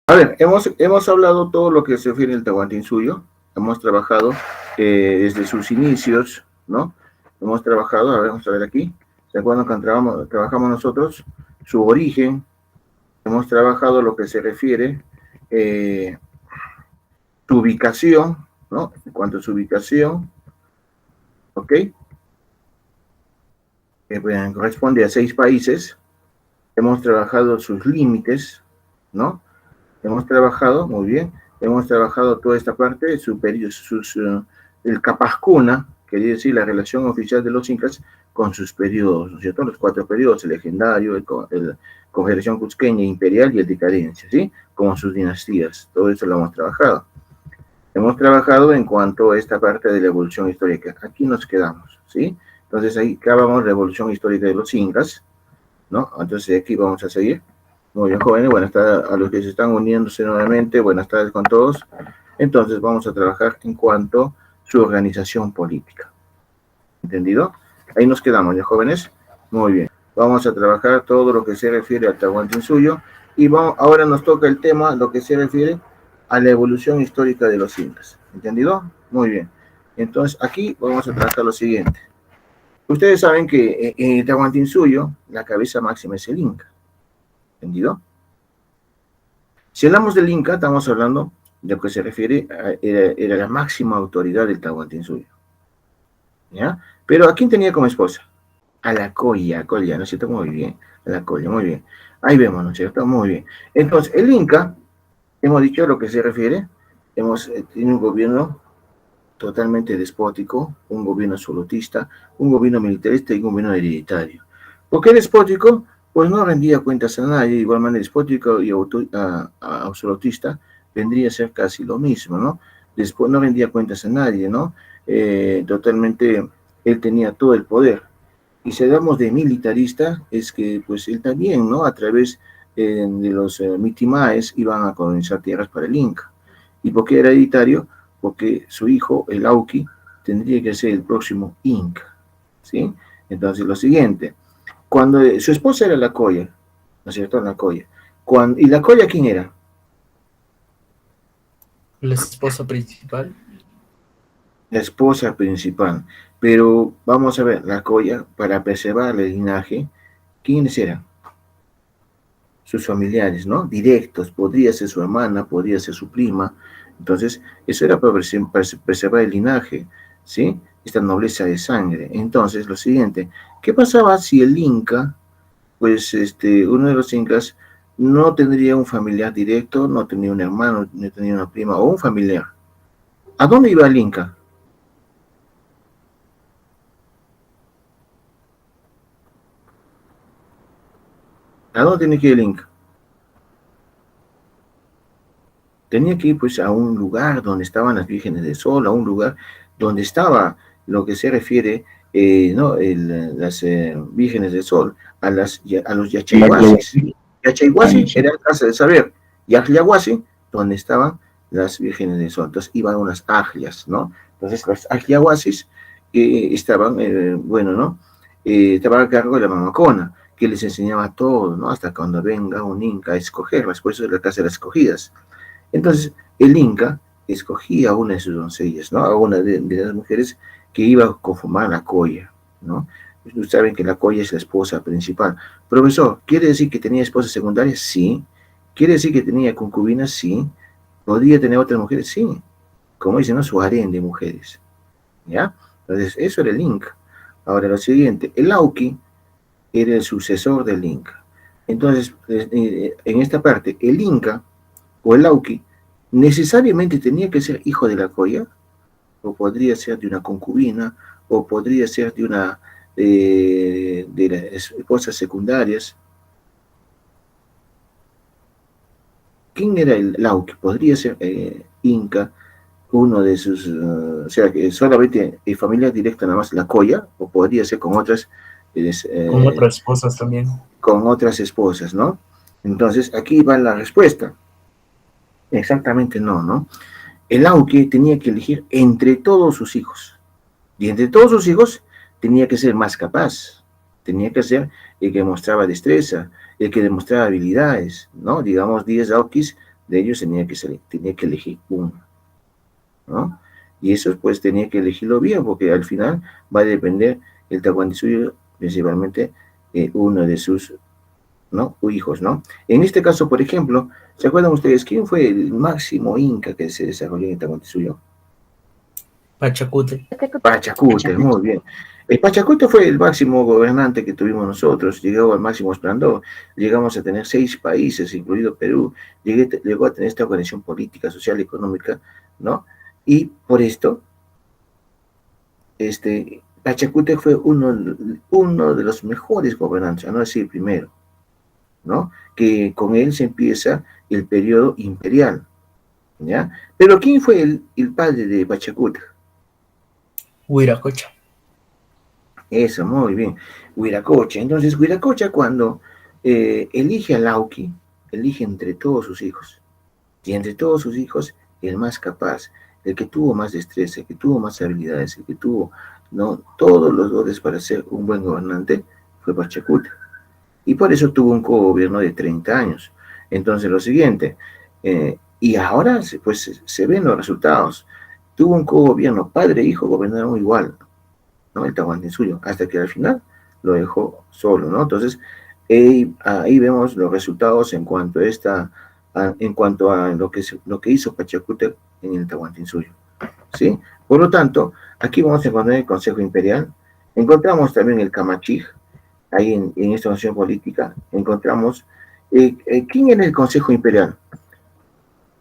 A ver, hemos hablado todo lo que se refiere al Tahuantinsuyo, hemos trabajado desde sus inicios, ¿no? Hemos trabajado, a ver, vamos a ver aquí, ¿se acuerdan cuando trabajamos nosotros? Su origen, hemos trabajado lo que se refiere su ubicación, ¿no? En cuanto a su ubicación, ¿ok? Corresponde a 6 países, hemos trabajado sus límites, ¿no? Hemos trabajado, muy bien, hemos trabajado toda esta parte, el Capascuna, quería decir la relación oficial de los incas con sus periodos, ¿no es cierto? Los 4 periodos, el legendario, el Confederación Cusqueña Imperial y el Decadencia, ¿sí? Como sus dinastías, todo eso lo hemos trabajado. Hemos trabajado en cuanto a esta parte de la evolución histórica. Aquí nos quedamos, ¿sí? Entonces ahí acabamos la evolución histórica de los incas, ¿no? Entonces aquí vamos a seguir. Muy bien, jóvenes, buenas tardes a los que se están uniéndose nuevamente, buenas tardes con todos. Entonces vamos a trabajar en cuanto a su organización política. ¿Entendido? Ahí nos quedamos, ¿ya, jóvenes? Muy bien. Vamos a trabajar todo lo que se refiere al Tahuantinsuyo y ahora nos toca el tema, lo que se refiere a la evolución histórica de los incas. ¿Entendido? Muy bien. Entonces aquí vamos a tratar lo siguiente. Ustedes saben que en el Tahuantinsuyo la cabeza máxima es el Inca. ¿Entendido? Si hablamos del Inca, estamos hablando de lo que se refiere era la máxima autoridad del Tahuantinsuyo. ¿Ya? Pero ¿a quién tenía como esposa? A la Colla, ¿no es cierto? Muy bien, a la Colla, muy bien. Ahí vemos, ¿no es cierto? Muy bien. Entonces, el Inca, hemos dicho a lo que se refiere, tiene un gobierno totalmente despótico, un gobierno absolutista, un gobierno militarista y un gobierno hereditario. ¿Por qué despótico? Pues no rendía cuentas a nadie, igual manera despótico y absolutista vendría a ser casi lo mismo, ¿no? Después no rendía cuentas a nadie, ¿no? Totalmente, él tenía todo el poder. Y si hablamos de militarista, es que pues él también, ¿no? A través de los mitimaes iban a colonizar tierras para el Inca. ¿Y por qué era hereditario? Porque su hijo, el Auqui, tendría que ser el próximo Inca, ¿sí? Entonces, lo siguiente, cuando su esposa era la Colla, ¿no es cierto? La Colla. ¿Y la Colla quién era? La esposa principal. La esposa principal. Pero vamos a ver, la Colla, para preservar el linaje, ¿quiénes eran? Sus familiares, ¿no? Directos, podría ser su hermana, podría ser su prima. Entonces, eso era para preservar el linaje, ¿sí? Esta nobleza de sangre. Entonces, lo siguiente, ¿qué pasaba si el Inca, pues, uno de los incas, no tendría un familiar directo, no tenía un hermano, no tenía una prima o un familiar? ¿A dónde iba el Inca? ¿A dónde tiene que ir el Inca? Tenía que ir pues a un lugar donde estaban las vírgenes del sol, a un lugar donde estaba lo que se refiere, ¿no? Las vírgenes del sol, a los yachaiguasis. Yachaiguasi era la casa de saber, Yahlahuasi, donde estaban las vírgenes del sol. Entonces iban unas aglias, ¿no? Entonces las agliahuasis estaban, bueno, ¿no? Estaban a cargo de la mamacona, que les enseñaba todo, ¿no? Hasta cuando venga un inca a escogerlas, por eso es la casa de las escogidas. Entonces, el Inca escogía a una de sus doncellas, ¿no? A una de las mujeres que iba a conformar la colla, ¿no? Ustedes saben que la colla es la esposa principal. Profesor, ¿quiere decir que tenía esposa secundaria? Sí. ¿Quiere decir que tenía concubinas? Sí. ¿Podría tener otras mujeres? Sí. Como dicen, ¿no? Su harén de mujeres, ¿ya? Entonces, eso era el Inca. Ahora, lo siguiente, el Auqui era el sucesor del Inca. Entonces, en esta parte, el Inca o el Auqui necesariamente tenía que ser hijo de la Colla, o podría ser de una concubina, o podría ser de una de las esposas secundarias. ¿Quién era el Auqui? Podría ser Inca, uno de sus, o sea, que solamente familia directa nada más la Colla, o podría ser con otras, Con otras esposas también. con otras esposas, ¿no? Entonces, aquí va la respuesta. Exactamente no, ¿no? El Auqui tenía que elegir entre todos sus hijos. Y entre todos sus hijos tenía que ser más capaz. Tenía que ser el que mostraba destreza, el que demostraba habilidades, ¿no? Digamos, 10 Auquis de ellos tenía que elegir uno, ¿no? Y eso pues tenía que elegirlo bien, porque al final va a depender el Tahuantinsuyo, principalmente uno de sus, ¿no?, hijos, ¿no? En este caso, por ejemplo, ¿se acuerdan ustedes quién fue el máximo inca que se desarrolló en el Tahuantinsuyo? Pachacute. Pachacute, muy bien. El Pachacute fue el máximo gobernante que tuvimos nosotros, llegó al máximo esplendor, llegamos a tener 6 países, incluido Perú, llegó a tener esta organización política, social, económica, ¿no? Y por esto, Pachacute fue uno de los mejores gobernantes, a no decir primero, ¿no? Que con él se empieza el periodo imperial, ¿ya? Pero ¿quién fue el padre de Pachacute? Huiracocha. Eso, muy bien. Huiracocha. Entonces, Huiracocha cuando elige a Lauqui, elige entre todos sus hijos. Y entre todos sus hijos, el más capaz, el que tuvo más destreza, el que tuvo más habilidades, el que tuvo, ¿no?, todos los dones para ser un buen gobernante, fue Pachacuti. Y por eso tuvo un gobierno de 30 años. Entonces, lo siguiente, y ahora pues se ven los resultados. Tuvo un gobierno, padre e hijo gobernaron igual, ¿no?, el Tahuantinsuyo, hasta que al final lo dejó solo, ¿no? Entonces, ahí vemos los resultados en cuanto a lo que hizo Pachacútec en el Tahuantinsuyo, ¿sí? Por lo tanto, aquí vamos a encontrar el Consejo Imperial, encontramos también el Camachij, ahí en esta nación política, encontramos quién era el Consejo Imperial.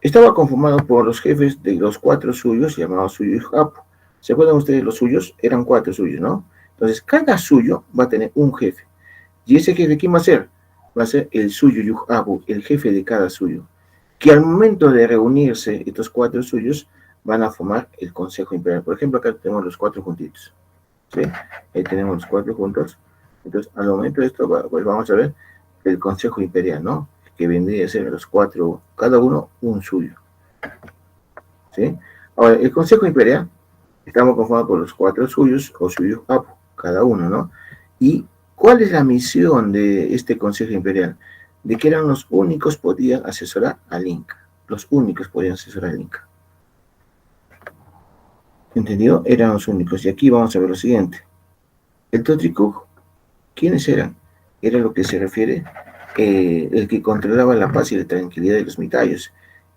Estaba conformado por los jefes de los 4 suyos, llamados Suyo y Japo. ¿Se acuerdan ustedes los suyos? Eran 4 suyos, ¿no? Entonces, cada suyo va a tener un jefe. ¿Y ese jefe quién va a ser? Va a ser el Suyo Yuhabu, el jefe de cada suyo. Que al momento de reunirse estos 4 suyos, van a formar el Consejo Imperial. Por ejemplo, acá tenemos los 4 juntitos, ¿sí? Ahí tenemos los 4 juntos. Entonces, al momento de esto, pues vamos a ver el Consejo Imperial, ¿no? Que vendría a ser los 4, cada uno un suyo, ¿sí? Ahora, el Consejo Imperial, estamos conformados por los 4 suyos o suyos cada uno, ¿no? ¿Y cuál es la misión de este Consejo Imperial? De que eran los únicos que podían asesorar al Inca. Los únicos podían asesorar al Inca. ¿Entendido? Eran los únicos. Y aquí vamos a ver lo siguiente. El Totricuj, ¿quiénes eran? Era lo que se refiere el que controlaba la paz y la tranquilidad de los mitayos.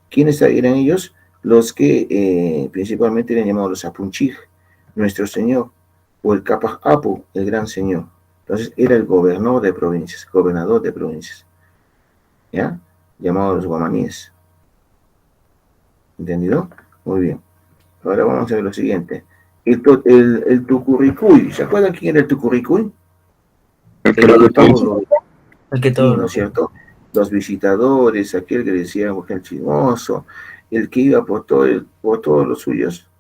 ¿Quiénes eran ellos? Los que principalmente eran llamados los Apunchij, nuestro señor, o el Capac Apu, el gran señor. Entonces era el gobernador de provincias, ¿ya? Llamado los guamaníes. ¿Entendido? Muy bien. Ahora vamos a ver lo siguiente. El Tucurricuy, ¿se acuerdan quién era el Tucurricuy? El que todo El que sí, todo ¿no es cierto? Los visitadores, aquel que decía el chismoso, el que iba por todos los suyos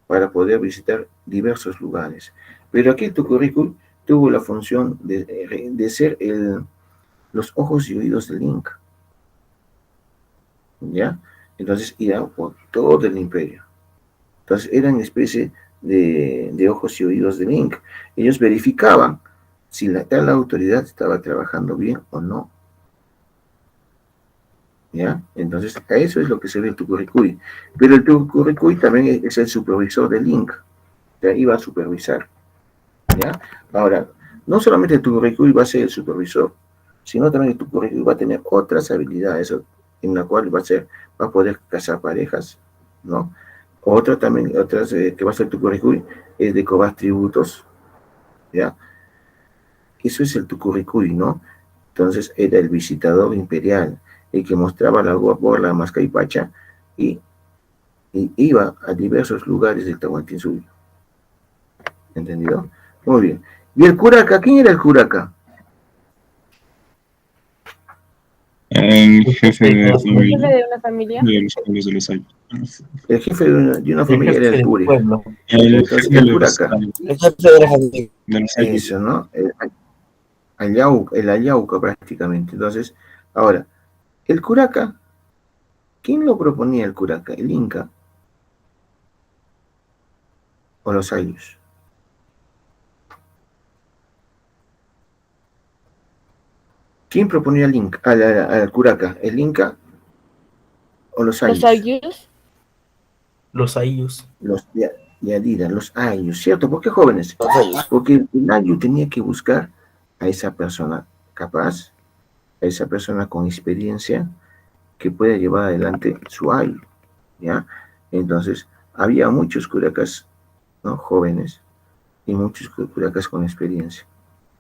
para poder visitar diversos lugares. Pero aquí tu currículum tuvo la función de ser los ojos y oídos del Inca, ¿ya? Entonces iba por todo el imperio. Entonces eran especie de ojos y oídos del Inca. Ellos verificaban si tal autoridad estaba trabajando bien o no, ¿ya? Entonces, a eso es lo que se ve el Tucurricuy. Pero el Tucurricuy también es el supervisor del Inca, ya iba a supervisar, ¿ya? Ahora, no solamente el Tucurricuy va a ser el supervisor, sino también el Tucurricuy va a tener otras habilidades en la cual va a poder casar parejas, ¿no? Otras que va a ser el Tucurricuy es de cobrar tributos, ¿ya? Eso es el Tucurricuy, ¿no? Entonces era el visitador imperial, el que mostraba la borla Mascaipacha y, y iba a diversos lugares del Tahuantinsuyo. ¿Entendido? Muy bien. ¿Y el curaca? ¿Quién era el curaca? El jefe de una familia. de los pueblos de los años. El jefe de una El familia era jefe el del Ture. pueblo. El Entonces, jefe el de los curaca, El jefe de la familia. años. eso, ¿no? El Ayauca prácticamente. Entonces, ahora, el curaca, ¿quién lo proponía el curaca? ¿El Inca o los ayllus? ¿Quién proponía al Curaca? ¿El Inca o los Los ayllus. ayllus. Los ayllus. Los Yadira, los ayllus, ¿cierto? ¿Por qué jóvenes? Los ayllus. Porque el ayllu tenía que buscar a esa persona capaz, a esa persona con experiencia que pueda llevar adelante su ayllu, ¿ya? Entonces, había muchos curacas, ¿no? Jóvenes y muchos curacas con experiencia,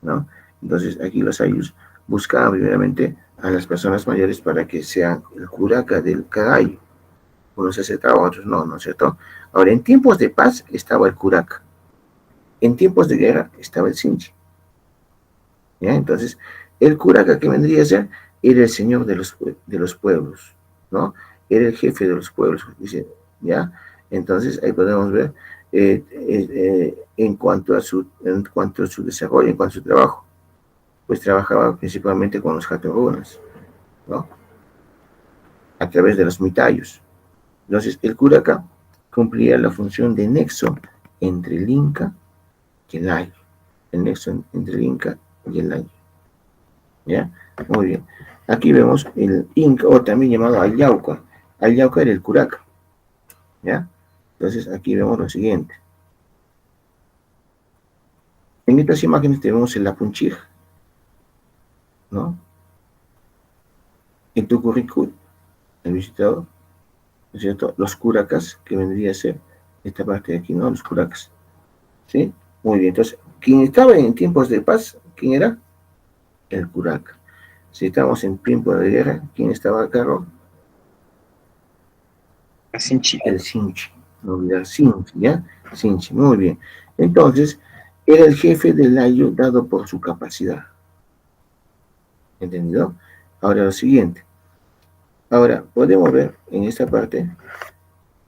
¿no? Entonces, aquí los ayllus buscaban primeramente a las personas mayores para que sean el curaca del cada ayllu. Unos aceptaban, otros no, ¿no es cierto? Ahora, en tiempos de paz estaba el curaca, en tiempos de guerra estaba el sinchi, ¿ya? Entonces, el curaca que vendría a ser era el señor de los pueblos, ¿no? Era el jefe de los pueblos, dice, ¿ya? Entonces, ahí podemos ver en cuanto a su desarrollo, en cuanto a su trabajo, pues trabajaba principalmente con los hatorunas, ¿no? A través de los mitayos. Entonces, el curaca cumplía la función de nexo entre el Inca y el Ayllu. El nexo entre el Inca y el Ayllu. ¿Ya? Muy bien. Aquí vemos el Inca, o también llamado Ayauca. Ayauca era el curaca. ¿Ya? Entonces, aquí vemos lo siguiente. En estas imágenes tenemos el Apunchij, ¿no? En Tucuricú, el visitador, ¿no es cierto? Los curacas, que vendría a ser esta parte de aquí, ¿no? Los curacas. ¿Sí? Muy bien. Entonces, quien estaba en tiempos de paz, ¿quién era? El curaca. Si estamos en tiempo de guerra, ¿quién estaba a cargo? Sinchi. El Sinchi. No olvidar Sinchi, ¿ya? Sinchi, muy bien. Entonces, era el jefe del ayllu dado por su capacidad. ¿Entendido? Ahora lo siguiente. Ahora, podemos ver en esta parte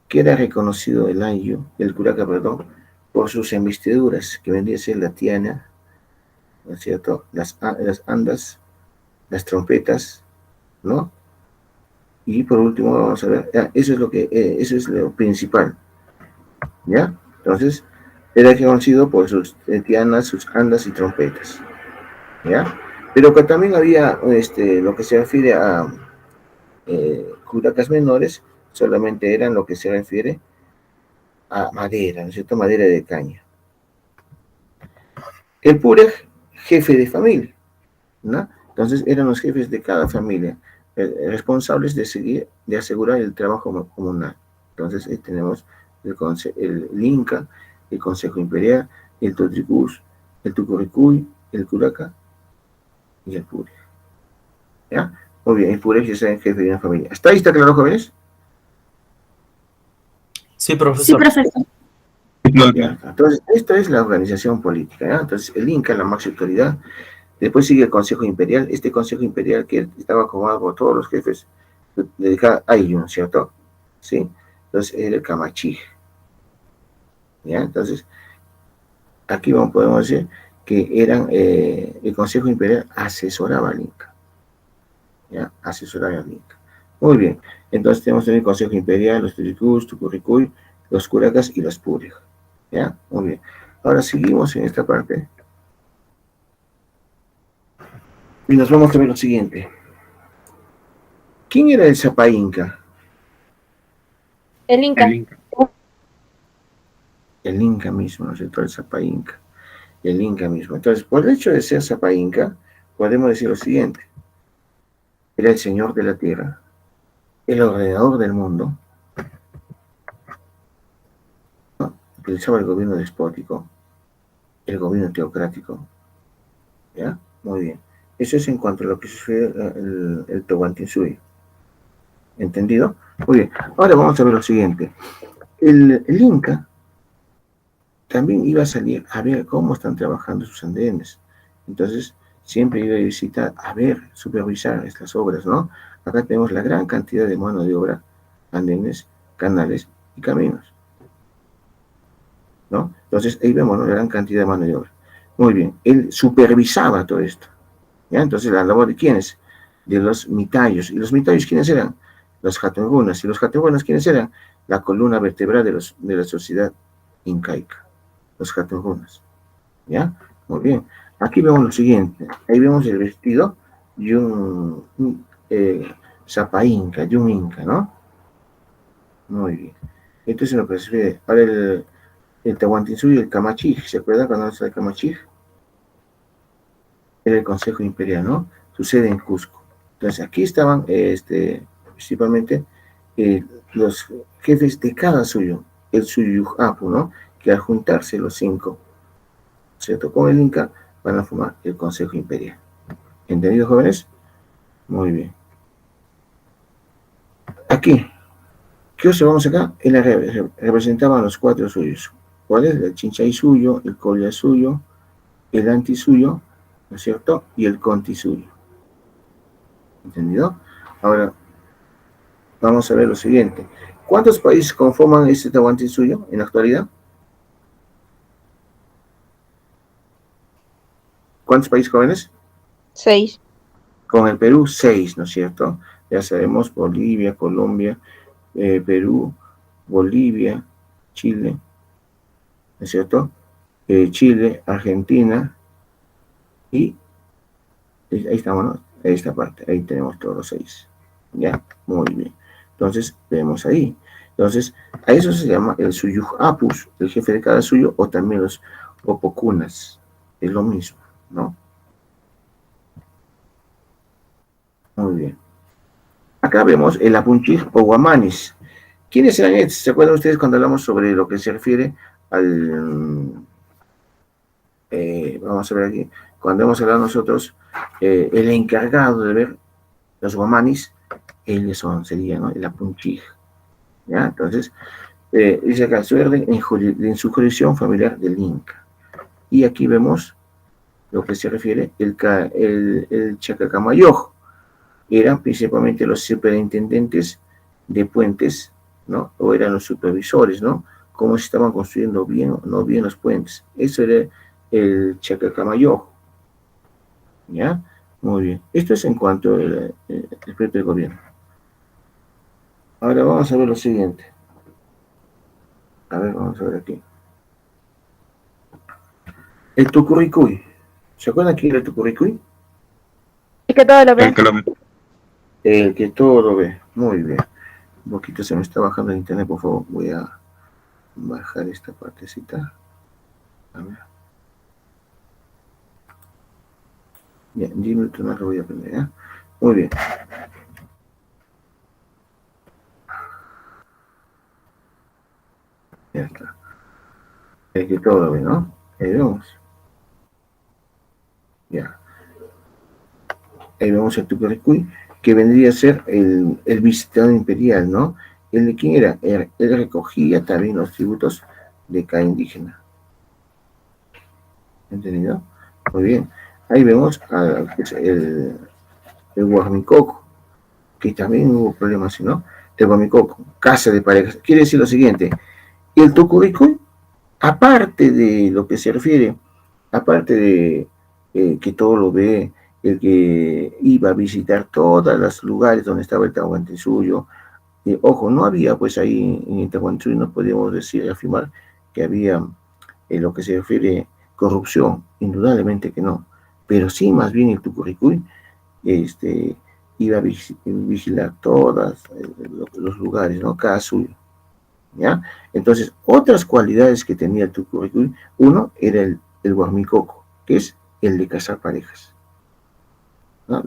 que era reconocido el ayllu, el curaca, perdón, por sus investiduras, que vendría a ser la tiana, ¿no es cierto? Las andas, las trompetas, ¿no? Y por último, vamos a ver, eso es lo principal, ¿ya? Entonces, era conocido por sus tianas, sus andas y trompetas, ¿ya? Pero que también había, lo que se refiere a curacas menores, solamente eran lo que se refiere a madera, ¿no es cierto? Madera de caña. El purej, jefe de familia, ¿no? Entonces, eran los jefes de cada familia, responsables de asegurar el trabajo comunal. Entonces, ahí tenemos el Inca, el Consejo Imperial, el Totricús, el Tucuricuy, el Curaca y el Purej. ¿Ya? Muy bien, el Purej es el jefe de una familia. ¿Hasta ahí está claro, jóvenes? Sí, Sí, profesor. profesor. Ya, entonces, esta es la organización política, ¿ya? Entonces, el Inca, la máxima autoridad. Después sigue el Consejo Imperial. Este Consejo Imperial que estaba conformado por todos los jefes de cada ayllu, ¿cierto? ¿Sí? Entonces, era el Camachij. ¿Ya? Entonces, aquí podemos decir que el Consejo Imperial asesoraba al Inca. ¿Ya? Asesoraba al Inca. Muy bien. Entonces, tenemos el Consejo Imperial, los Turicús, Tucurricuy, los Curacas y los Purej. ¿Ya? Muy bien. Ahora seguimos en esta parte. Y nos vamos a ver lo siguiente. ¿Quién era el Zapa Inca? El Inca. El Inca. El Inca mismo, ¿no es cierto? El Zapa Inca. El Inca mismo. Entonces, por el hecho de ser Zapa Inca, podemos decir lo siguiente. Era el señor de la tierra, el ordenador del mundo, ¿no? Utilizaba el gobierno despótico, el gobierno teocrático. ¿Ya? Muy bien. Eso es en cuanto a lo que sucede el Tahuantinsuyo. ¿Entendido? Muy bien. Ahora vamos a ver lo siguiente. El Inca también iba a salir a ver cómo están trabajando sus andenes. Entonces, siempre iba a visitar, a ver, supervisar estas obras, ¿no? Acá tenemos la gran cantidad de mano de obra, andenes, canales y caminos, ¿no? Entonces, ahí vemos, ¿no? La gran cantidad de mano de obra. Muy bien, él supervisaba todo esto, ¿ya? Entonces, la labor de quiénes? De los mitayos. ¿Y los mitayos quiénes eran? Los hatungunas. ¿Y los hatungunas quiénes eran? La columna vertebral de la sociedad incaica, los hatungunas, ¿ya? Muy bien. Aquí vemos lo siguiente. Ahí vemos el vestido de un Zapa Inca, de un Inca, ¿no? Muy bien. Entonces lo que se ve, ahora el Tahuantinsuyo y el Camachij, ¿se acuerdan cuando es el Camachij? Era el Consejo Imperial, ¿no? Su sede en Cusco. Entonces aquí estaban, principalmente, los jefes de cada suyo, el Suyujapu, ¿no? Que al juntarse los 5, ¿cierto? Con el Inca, van a formar el Consejo Imperial. ¿Entendido, jóvenes? Muy bien. Aquí, ¿qué observamos acá? Representaban los 4 suyos. ¿Cuál es? El Chinchay suyo, el Colla suyo, el Anti suyo, ¿no es cierto? Y el Conti suyo. ¿Entendido? Ahora, vamos a ver lo siguiente. ¿Cuántos países conforman este Tahuantinsuyo en la actualidad? ¿Cuántos países, jóvenes? 6. Con el Perú, 6, ¿no es cierto? Ya sabemos, Bolivia, Colombia, Perú, Bolivia, Chile, ¿no es cierto? Chile, Argentina, y ahí estamos, ¿no? Esta parte, ahí tenemos todos los 6. Ya, muy bien. Entonces, vemos ahí. Entonces, a eso se llama el Suyuj Apus, el jefe de cada suyo, o también los Opocunas. Es lo mismo, ¿no? Muy bien. Acá vemos el Apunchij o Guamanis. ¿Quiénes eran estos? ¿Se acuerdan ustedes cuando hablamos sobre lo que se refiere al... vamos a ver aquí, cuando hemos hablado nosotros, el encargado de ver los Guamanis, ellos serían, ¿no? El Apunchij. ¿Ya? Entonces, dice acá, su orden en su jurisdicción familiar del Inca. Y aquí vemos lo que se refiere, el Chacacamayo. Eran principalmente los superintendentes de puentes, ¿no? O eran los supervisores, ¿no? Cómo se estaban construyendo bien o no bien los puentes. Eso era el Chacacamayo. ¿Ya? Muy bien. Esto es en cuanto al jefe del gobierno. Ahora vamos a ver lo siguiente. A ver, vamos a ver aquí. El Tucurricuy. ¿Se acuerdan quién era el Tucurricuy? Es que todo lo El ven. que lo ve. El que todo lo ve. Muy bien. Un poquito se me está bajando el internet, por favor. Voy a bajar esta partecita. A ver. Bien, 10 minutos más lo voy a aprender, ¿eh? Muy bien. Ya está. El que todo lo ve, ¿no? Ahí vemos. Ya. Ahí vemos el Tucurricuy, que vendría a ser el visitador imperial, ¿no? ¿El de quién era? Él recogía también los tributos de cada indígena. ¿Entendido? Muy bien. Ahí vemos el Huarmicoco, que también hubo problemas, ¿no? El Huarmicoco, casa de parejas. Quiere decir lo siguiente, el Tucurricuy, aparte de lo que se refiere, aparte de que todo lo ve, el que iba a visitar todos los lugares donde estaba el Tahuantinsuyo, ojo, no había pues ahí en el Tahuantinsuyo, no podíamos decir, afirmar que había lo que se refiere corrupción, indudablemente que no, pero sí más bien el Tucurricuy iba a vigilar todos los lugares, ¿no? Cada suyo, ¿ya? Entonces, otras cualidades que tenía el Tucurricuy, uno era el Huarmicoco, que es el de casar parejas, ¿no?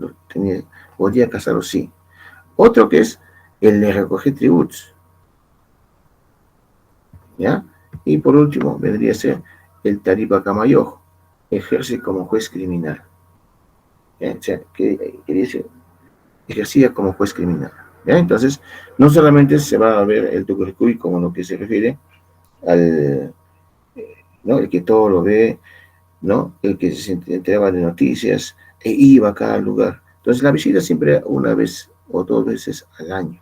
Podía casarlos, sí. Otro que es el de recoger tributos, ¿ya? Y por último, vendría a ser el Taripa Camayojo, ejerce como juez criminal. ¿Ya? O sea, que dice, ejercía como juez criminal. ¿Ya? Entonces, no solamente se va a ver el Tucurricuy como lo que se refiere al, ¿no? El que todo lo ve, ¿no? El que se enteraba de noticias e iba a cada lugar. Entonces, la visita siempre era una vez o 2 veces al año,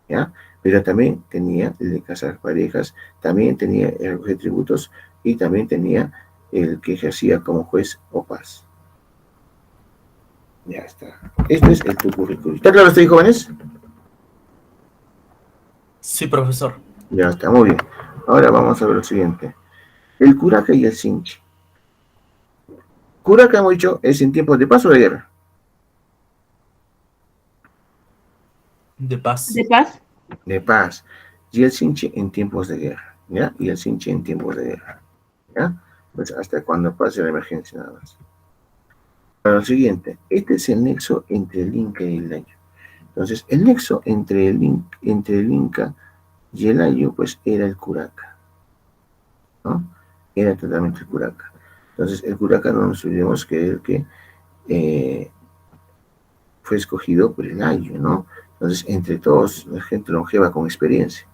¿ya? Pero también tenía el de casar parejas, también tenía el recoger tributos y también tenía el que ejercía como juez o paz. Ya está. Este es el Tucurricuy. ¿Está claro esto, jóvenes? Sí, profesor. Ya está, muy bien. Ahora vamos a ver lo siguiente. El Curaca y el Sinchi. Curaca, hemos dicho, es en tiempos de paz o de guerra. De paz. ¿De paz? De paz. y el Sinchi en tiempos de guerra, ¿ya? Y el Sinchi en tiempos de guerra, ¿ya? Pues hasta cuando pase la emergencia nada más. Para lo siguiente, este es el nexo entre el Inca y el Ayo. Entonces, el nexo entre el Inca y el Ayo, pues era el Curaca, ¿no? Era totalmente el Curaca. Entonces, el Curaca no nos olvidemos que es el que fue escogido por el Ayo, ¿no? Entonces, entre todos, la gente longeva con experiencia,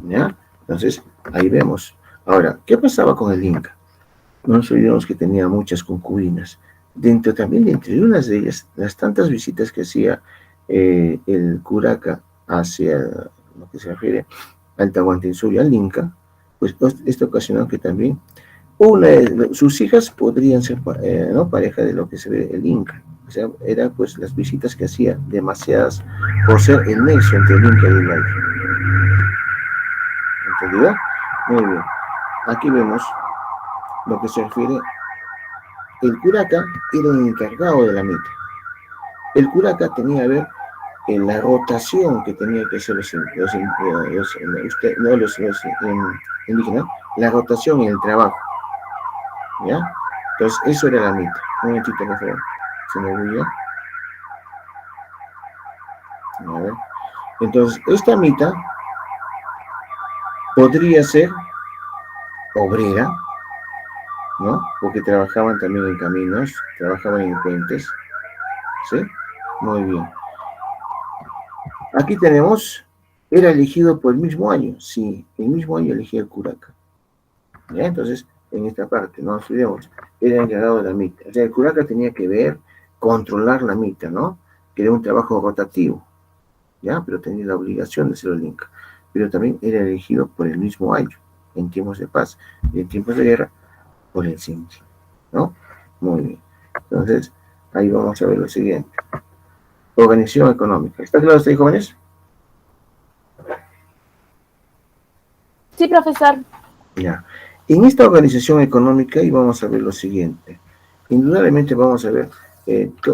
¿ya? Entonces, ahí vemos. Ahora, ¿qué pasaba con el Inca? No nos olvidemos que tenía muchas concubinas. Entre unas de ellas, las tantas visitas que hacía el Curaca hacia lo que se refiere al Tahuantinsuyo y al Inca, pues esto ocasionó que también sus hijas podrían ser ¿no? pareja de lo que se ve el Inca. O sea, eran pues las visitas que hacía, demasiadas, por ser el nexo entre el Inca y el Maya. ¿Entendido? Muy bien. Aquí vemos lo que se refiere. El Curaca era el encargado de la mita. El Curaca tenía que ver en la rotación que tenía que hacer los indígenas, la rotación en el trabajo, ¿ya? Entonces, eso era la mita. Un momentito, por favor. Se me olvidó. A ver. Entonces, esta mita podría ser obrera, ¿no? Porque trabajaban también en caminos, trabajaban en puentes, ¿sí? Muy bien. Aquí tenemos, era elegido por el mismo año, sí, el mismo año elegía el Curaca. ¿Ya? Entonces, en esta parte, no nos olvidemos, era encargado de la mita. O sea, el Curaca tenía que ver, controlar la mita, ¿no? Que era un trabajo rotativo, ¿ya? Pero tenía la obligación de ser el Inca. Pero también era elegido por el mismo año, en tiempos de paz y en tiempos de guerra, por el Sinchi, ¿no? Muy bien. Entonces, ahí vamos a ver lo siguiente. Organización económica. ¿Está claro usted, jóvenes? Sí, profesor. Ya. En esta organización económica, y vamos a ver lo siguiente. Indudablemente vamos a ver,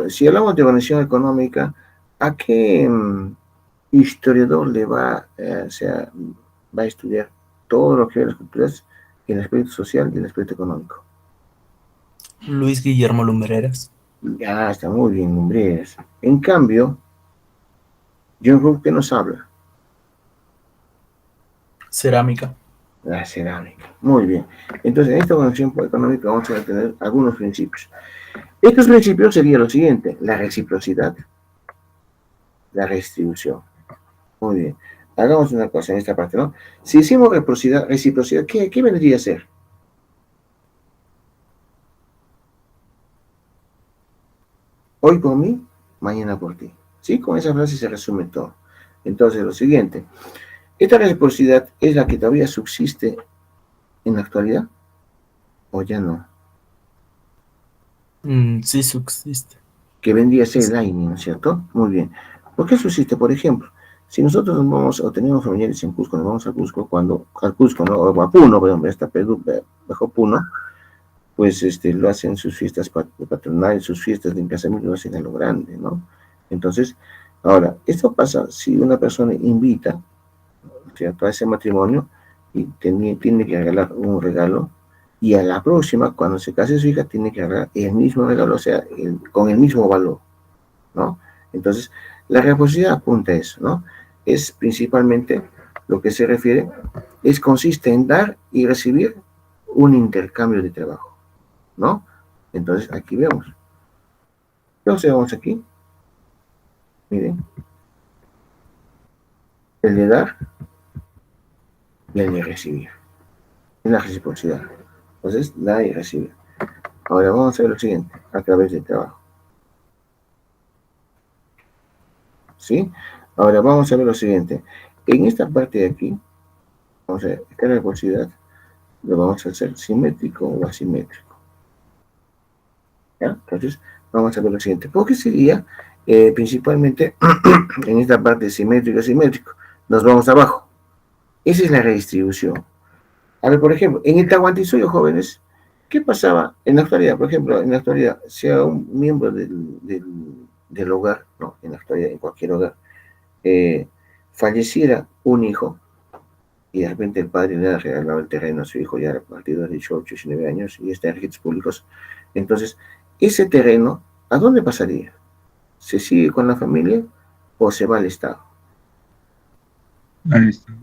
si hablamos de organización económica, ¿a qué historiador le va, va a estudiar todo lo que es las culturas, el aspecto social y el aspecto económico? Luis Guillermo Lumbreras. Ya está muy bien, Lumbreras. En cambio, John Hooke, ¿qué nos habla? Cerámica. La cerámica. Muy bien. Entonces, en esta organización económica vamos a tener algunos principios. Estos principios serían lo siguiente: la reciprocidad, la redistribución. Muy bien. Hagamos una cosa en esta parte, ¿no? Si hicimos reciprocidad, ¿qué vendría a ser? Hoy por mí, mañana por ti. ¿Sí? Con esa frase se resume todo. Entonces, lo siguiente. ¿Esta reciprocidad es la que todavía subsiste en la actualidad? ¿O ya no? Sí subsiste. Que vendría a ser el AINI, ¿no es cierto? Muy bien. ¿Por qué subsiste? Por ejemplo, si nosotros nos vamos, o tenemos familiares en Cusco, nos vamos a Cusco, al Cusco, ¿no? O a Puno, perdón, está Perú, bajo Puno, pues lo hacen sus fiestas patronales, sus fiestas de casamiento, lo hacen a lo grande, ¿no? Entonces, ahora, esto pasa si una persona invita, ¿cierto?, a ese matrimonio y tiene que regalar un regalo, y a la próxima, cuando se case su hija, tiene que regalar el mismo regalo, o sea, con el mismo valor, ¿no? Entonces, la reciprocidad apunta a eso, ¿no? Es principalmente lo que se refiere, consiste en dar y recibir un intercambio de trabajo, ¿no? Entonces, aquí vemos. ¿Qué observamos aquí? Miren. El de dar y el de recibir. Es la reciprocidad. Entonces, da y recibe. Ahora vamos a ver lo siguiente, a través del trabajo. ¿Sí? Ahora vamos a ver lo siguiente. En esta parte de aquí, vamos a ver, esta reciprocidad lo vamos a hacer simétrico o asimétrico. ¿Ya? Entonces, vamos a ver lo siguiente. ¿Por qué sería principalmente en esta parte simétrico asimétrico? Nos vamos abajo. Esa es la redistribución. A ver, por ejemplo, en el Tahuantinsuyo, jóvenes, ¿qué pasaba en la actualidad? Por ejemplo, en la actualidad, si a un miembro del hogar, ¿no? En la actualidad, en cualquier hogar, falleciera un hijo, y de repente el padre le ha regalado el terreno a su hijo ya a partir de 18, 19 años, y está en registros públicos. Entonces, ese terreno, ¿a dónde pasaría? ¿Se sigue con la familia o se va al Estado? Al Estado.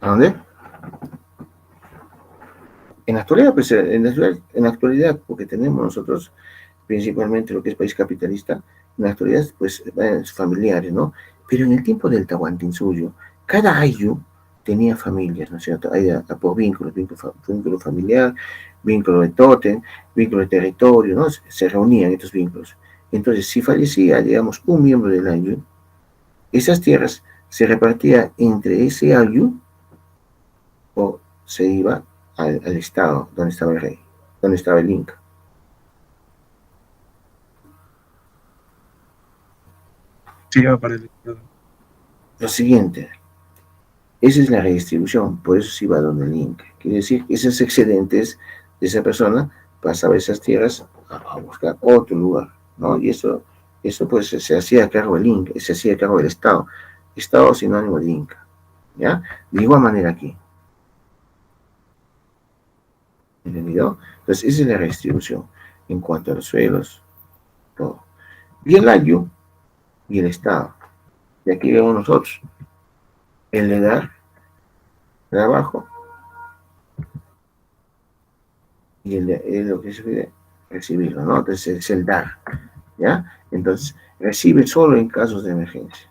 ¿A dónde? En la actualidad, pues, en la actualidad, porque tenemos nosotros principalmente lo que es país capitalista, en la actualidad, pues, familiares, ¿no? Pero en el tiempo del Tahuantinsuyo, cada ayu tenía familias, ¿no es cierto? Hay por vínculos, vínculo familiar, vínculo de tótem, vínculo de territorio, ¿no? Se reunían estos vínculos. Entonces, si fallecía, digamos, un miembro del ayu, esas tierras se repartían entre ese ayu o se iba al estado donde estaba el rey, donde estaba el Inca. Sí, va para el Estado. Lo siguiente, esa es la redistribución, por eso se iba donde el Inca. Quiere decir que esos excedentes de esa persona pasaba esas tierras a buscar otro lugar, ¿no? Y eso pues se hacía a cargo del Inca, se hacía a cargo del Estado. Estado sinónimo de Inca, ¿ya? De igual manera aquí. ¿Entendido? Entonces, esa es la redistribución en cuanto a los suelos, todo. Y el ayu y el Estado. Y aquí vemos nosotros el de dar trabajo y el de lo que se pide recibirlo, ¿no? Entonces es el dar, ¿ya? Entonces recibe solo en casos de emergencia,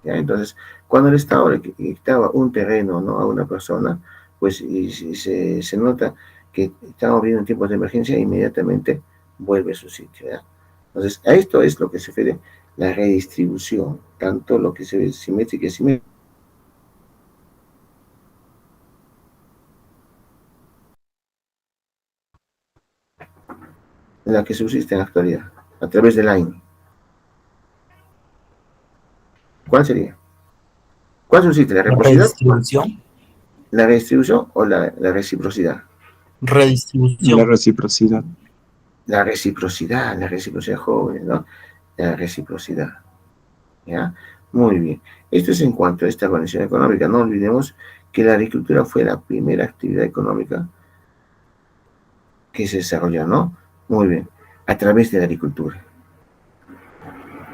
¿ya? Entonces cuando el Estado le quitaba un terreno, ¿no?, a una persona, pues y se nota que estamos viviendo en tiempos de emergencia, inmediatamente vuelve a su sitio, ¿ya? Entonces a esto es lo que se refiere la redistribución, tanto lo que se ve simétrica y simétrica. La que subsiste en la actualidad, a través del AINI. ¿Cuál sería? ¿Cuál subsiste? ¿La La reciprocidad? redistribución. ¿La redistribución o la reciprocidad? La Redistribución. reciprocidad. La reciprocidad, jóvenes, ¿no? La reciprocidad, ¿ya? Muy bien. Esto es en cuanto a esta organización económica. No olvidemos que la agricultura fue la primera actividad económica que se desarrolló, ¿no? Muy bien. A través de la agricultura.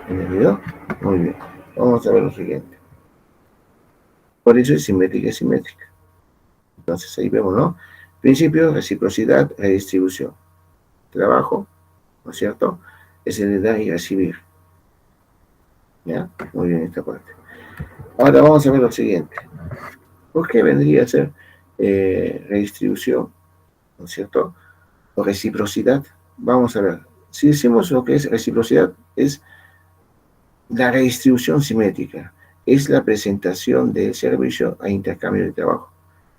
¿Entendido? Muy bien. Vamos a ver lo siguiente. Por eso es simétrica y simétrica. Entonces ahí vemos, ¿no? Principio, reciprocidad, redistribución. Trabajo, ¿no es cierto? Es el de dar y recibir. ¿Ya? Muy bien esta parte. Ahora vamos a ver lo siguiente. ¿Por qué vendría a ser redistribución? ¿No es cierto? O reciprocidad. Vamos a ver. Si decimos lo que es reciprocidad, es la redistribución simétrica. Es la presentación del servicio a intercambio de trabajo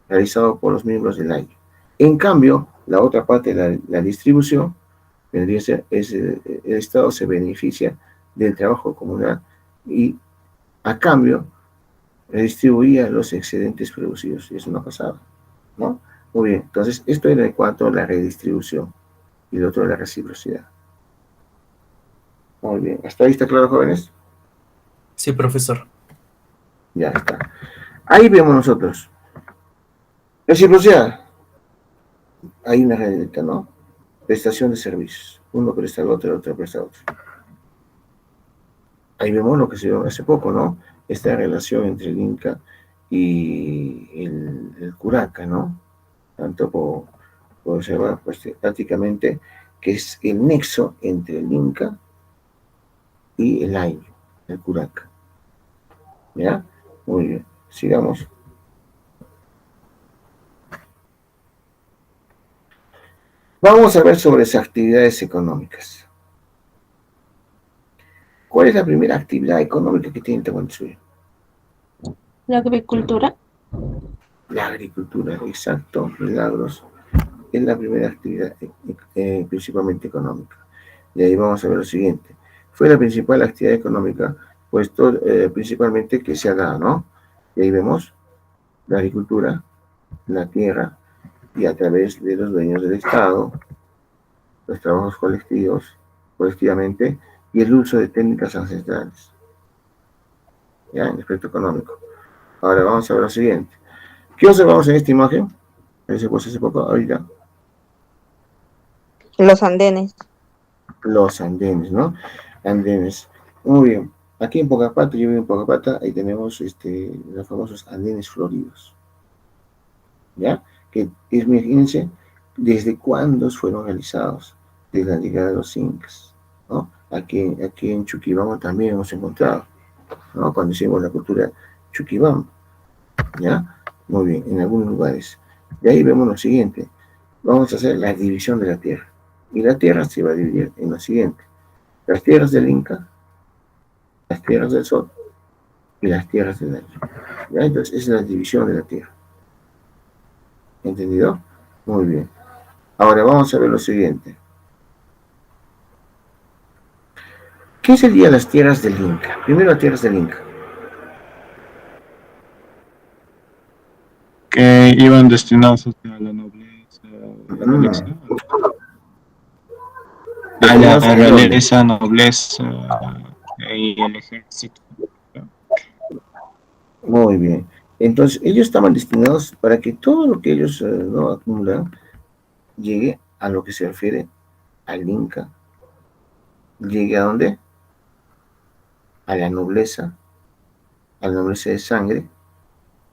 realizado por los miembros del año. En cambio, la otra parte de la distribución vendría a ser, el Estado se beneficia del trabajo comunal y a cambio redistribuía los excedentes producidos, y eso no pasaba, ¿no? Muy bien, entonces esto era en cuanto a la redistribución y lo otro la reciprocidad. Muy bien, ¿hasta ahí está claro, jóvenes? Sí, profesor. Ya está. Ahí vemos nosotros. Reciprocidad. Hay una realidad, ¿no? Prestación de servicios. Uno presta al otro, el otro presta al otro. Ahí vemos lo que se dio hace poco, ¿no? Esta relación entre el Inca y el Curaca, ¿no? Tanto por observar pues, prácticamente que es el nexo entre el Inca y el Ainu, el Curaca. ¿Ya? Muy bien. Sigamos. Vamos a ver sobre las actividades económicas. ¿Cuál es la primera actividad económica que tiene Tahuantinsuyo? La agricultura. La agricultura, exacto, milagros. Es la primera actividad principalmente económica. Y ahí vamos a ver lo siguiente. Fue la principal actividad económica, pues principalmente que se ha dado, ¿no? Y ahí vemos la agricultura, la tierra, y a través de los dueños del Estado, los trabajos colectivamente, y el uso de técnicas ancestrales, ¿ya? En el aspecto económico. Ahora vamos a ver lo siguiente. ¿Qué observamos en esta imagen? Ese pues hace poco, ahorita. Los andenes. Los andenes, ¿no? Andenes. Muy bien. Aquí en Pocapata, yo vivo en Pocapata, ahí tenemos los famosos andenes floridos. ¿Ya? Que imagínense desde cuándo fueron realizados, desde la llegada de los incas, ¿no? Aquí en Chuquibamba también hemos encontrado, ¿no? Cuando hicimos la cultura Chuquibamba, ¿ya? Muy bien, en algunos lugares. De ahí vemos lo siguiente. Vamos a hacer la división de la tierra. Y la tierra se va a dividir en lo siguiente. Las tierras del Inca, las tierras del Sol y las tierras del aire. ¿Ya? Entonces, esa es la división de la tierra. ¿Entendido? Muy bien. Ahora vamos a ver lo siguiente. ¿Qué serían las tierras del Inca? Primero, las tierras del Inca. Que iban destinados a la nobleza, a la realeza, nobleza y el ejército. Muy bien. Entonces, ellos estaban destinados para que todo lo que ellos no acumulan llegue a lo que se refiere al Inca. ¿Llegue a dónde? A la nobleza de sangre,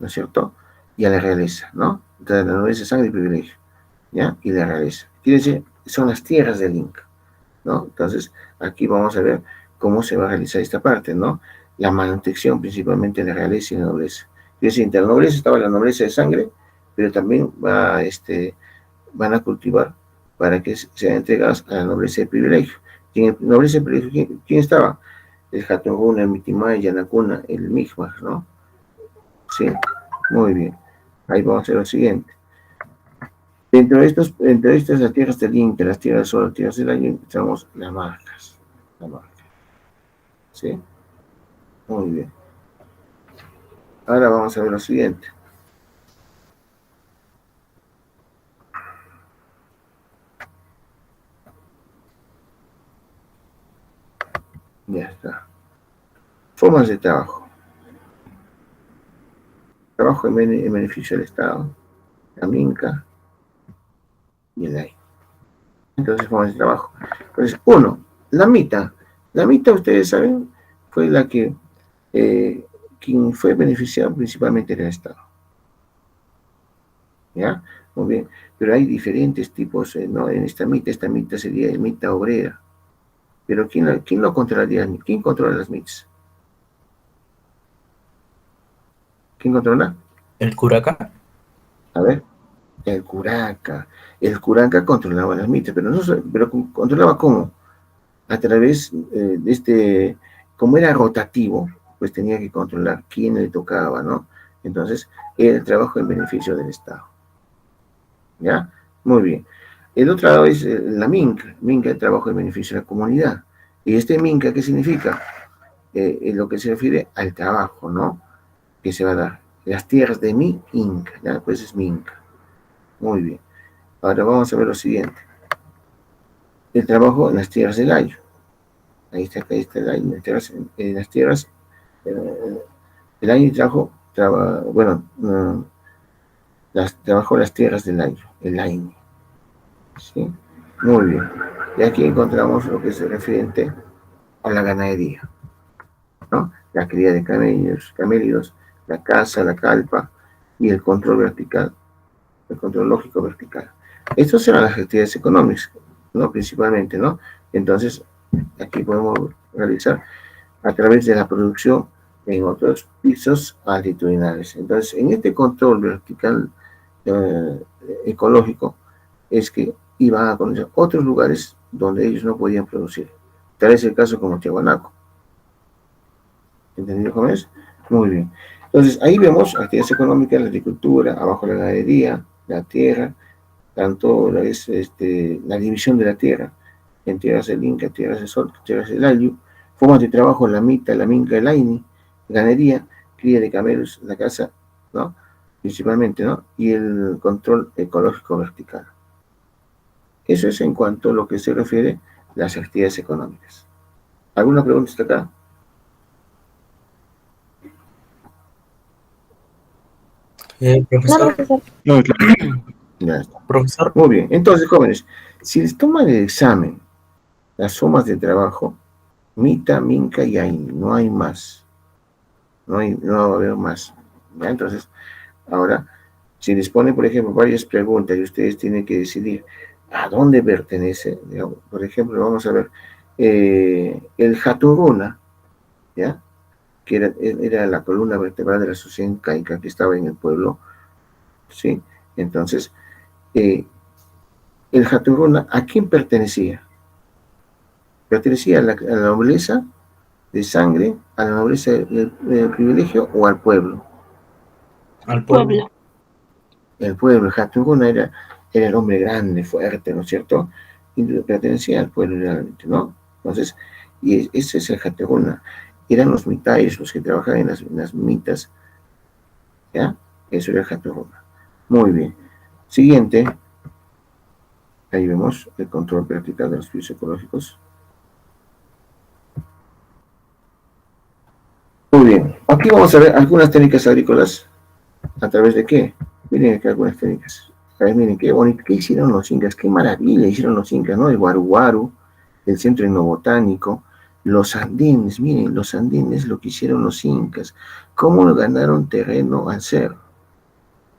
¿no es cierto? Y a la realeza, ¿no? Entonces, la nobleza de sangre y privilegio, ¿ya? Y la realeza. Quiere decir, son las tierras del Inca, ¿no? Entonces, aquí vamos a ver cómo se va a realizar esta parte, ¿no? La manutención principalmente de la realeza y la nobleza. Quiere decir, entre la nobleza estaba la nobleza de sangre, pero también van a cultivar para que sean entregadas a la nobleza de privilegio. Y en la nobleza de privilegio, ¿quién estaba? El Hatunguna, el Mitimay, Yanacuna, el Mi'kmaq, ¿no? Sí, muy bien. Ahí vamos a hacer lo siguiente. Entre estas las tierras del Inca, las tierras del Sol, las tierras del año, encontramos las marcas. La marca. ¿Sí? Muy bien. Ahora vamos a ver lo siguiente. Ya está. Formas de trabajo. Trabajo en beneficio del Estado, la minca y el AI. Entonces, formas de trabajo. Entonces, uno, la mita. La mita, ustedes saben, fue la que quien fue beneficiado principalmente del Estado. ¿Ya? Muy bien. Pero hay diferentes tipos, ¿no? En esta mita sería el mita obrera. Pero ¿quién lo controlaría? ¿Quién controla las mitas? ¿Quién controla? ¿El curaca? A ver, el curaca. El curaca controlaba las mitas, pero controlaba cómo? A través de como era rotativo, pues tenía que controlar quién le tocaba, ¿no? Entonces, era el trabajo en beneficio del Estado. ¿Ya? Muy bien. El otro lado es la minca. Minca, el trabajo en beneficio de la comunidad. ¿Y este minca qué significa? En lo que se refiere al trabajo, ¿no? Que se va a dar. Las tierras de mi Inca, ¿ya? Pues es Minca. Muy bien. Ahora vamos a ver lo siguiente. El trabajo en las tierras del Ayo. Ahí está el Ayo. En las tierras, el Ayo trabajó las tierras del Ayo, el Aini. ¿Sí? Muy bien. Y aquí encontramos lo que es referente a la ganadería, ¿no? La cría de camélidos, la caza, la calpa y el control vertical, el control lógico vertical. Estas serán las actividades económicas, ¿no? Principalmente, ¿no? Entonces, aquí podemos realizar a través de la producción en otros pisos altitudinales. Entonces, en este control vertical ecológico es que iban a conocer otros lugares donde ellos no podían producir. Tal es el caso como Tiahuanaco. ¿Entendido cómo es? Muy bien. Entonces, ahí vemos actividades económicas, la agricultura, abajo la ganadería, la tierra, tanto la división de la tierra, en tierras del Inca, tierras del Sol, tierras del Ayllu, formas de trabajo, la mita, la minca, el aini, ganadería, cría de camelos, la caza, ¿no? Principalmente, ¿no? Y el control ecológico vertical. Eso es en cuanto a lo que se refiere a las actividades económicas. ¿Alguna pregunta hasta acá? No, Profesor, profesor. No, claro. Ya está. profesor, Muy bien. Entonces, jóvenes, si les toman el examen, las sumas de trabajo, Mita, Minca y Aini, no hay más. No va a haber más. ¿Ya? Entonces, ahora, si les ponen, por ejemplo, varias preguntas y ustedes tienen que decidir a dónde pertenece, digamos, por ejemplo, vamos a ver, el Jaturuna, ¿ya? Que era la columna vertebral de la sociedad incaica que estaba en el pueblo, ¿sí? Entonces, eh, el Jaturuna, ¿a quién pertenecía? ¿Pertenecía a la nobleza de sangre, a la nobleza del privilegio o al pueblo? al pueblo. Pueblo. El pueblo, Hatunguna era el hombre grande, fuerte, ¿no es cierto? Y pertenecía al pueblo realmente, ¿no? Entonces, y ese es el Hatunguna. Eran los mitayes los que trabajaban en las mitas, ¿ya? Eso era el Hatunguna. Muy bien. Siguiente, ahí vemos el control vertical de los fluidos ecológicos. Muy bien. Aquí vamos a ver algunas técnicas agrícolas. ¿A través de qué? Miren aquí algunas técnicas. A ver, miren qué bonito. ¿Qué hicieron los incas? Qué maravilla hicieron los incas, ¿no? El guaru, el centro etnobotánico, los andines. Miren, los andines, lo que hicieron los incas. Cómo ganaron terreno al ser.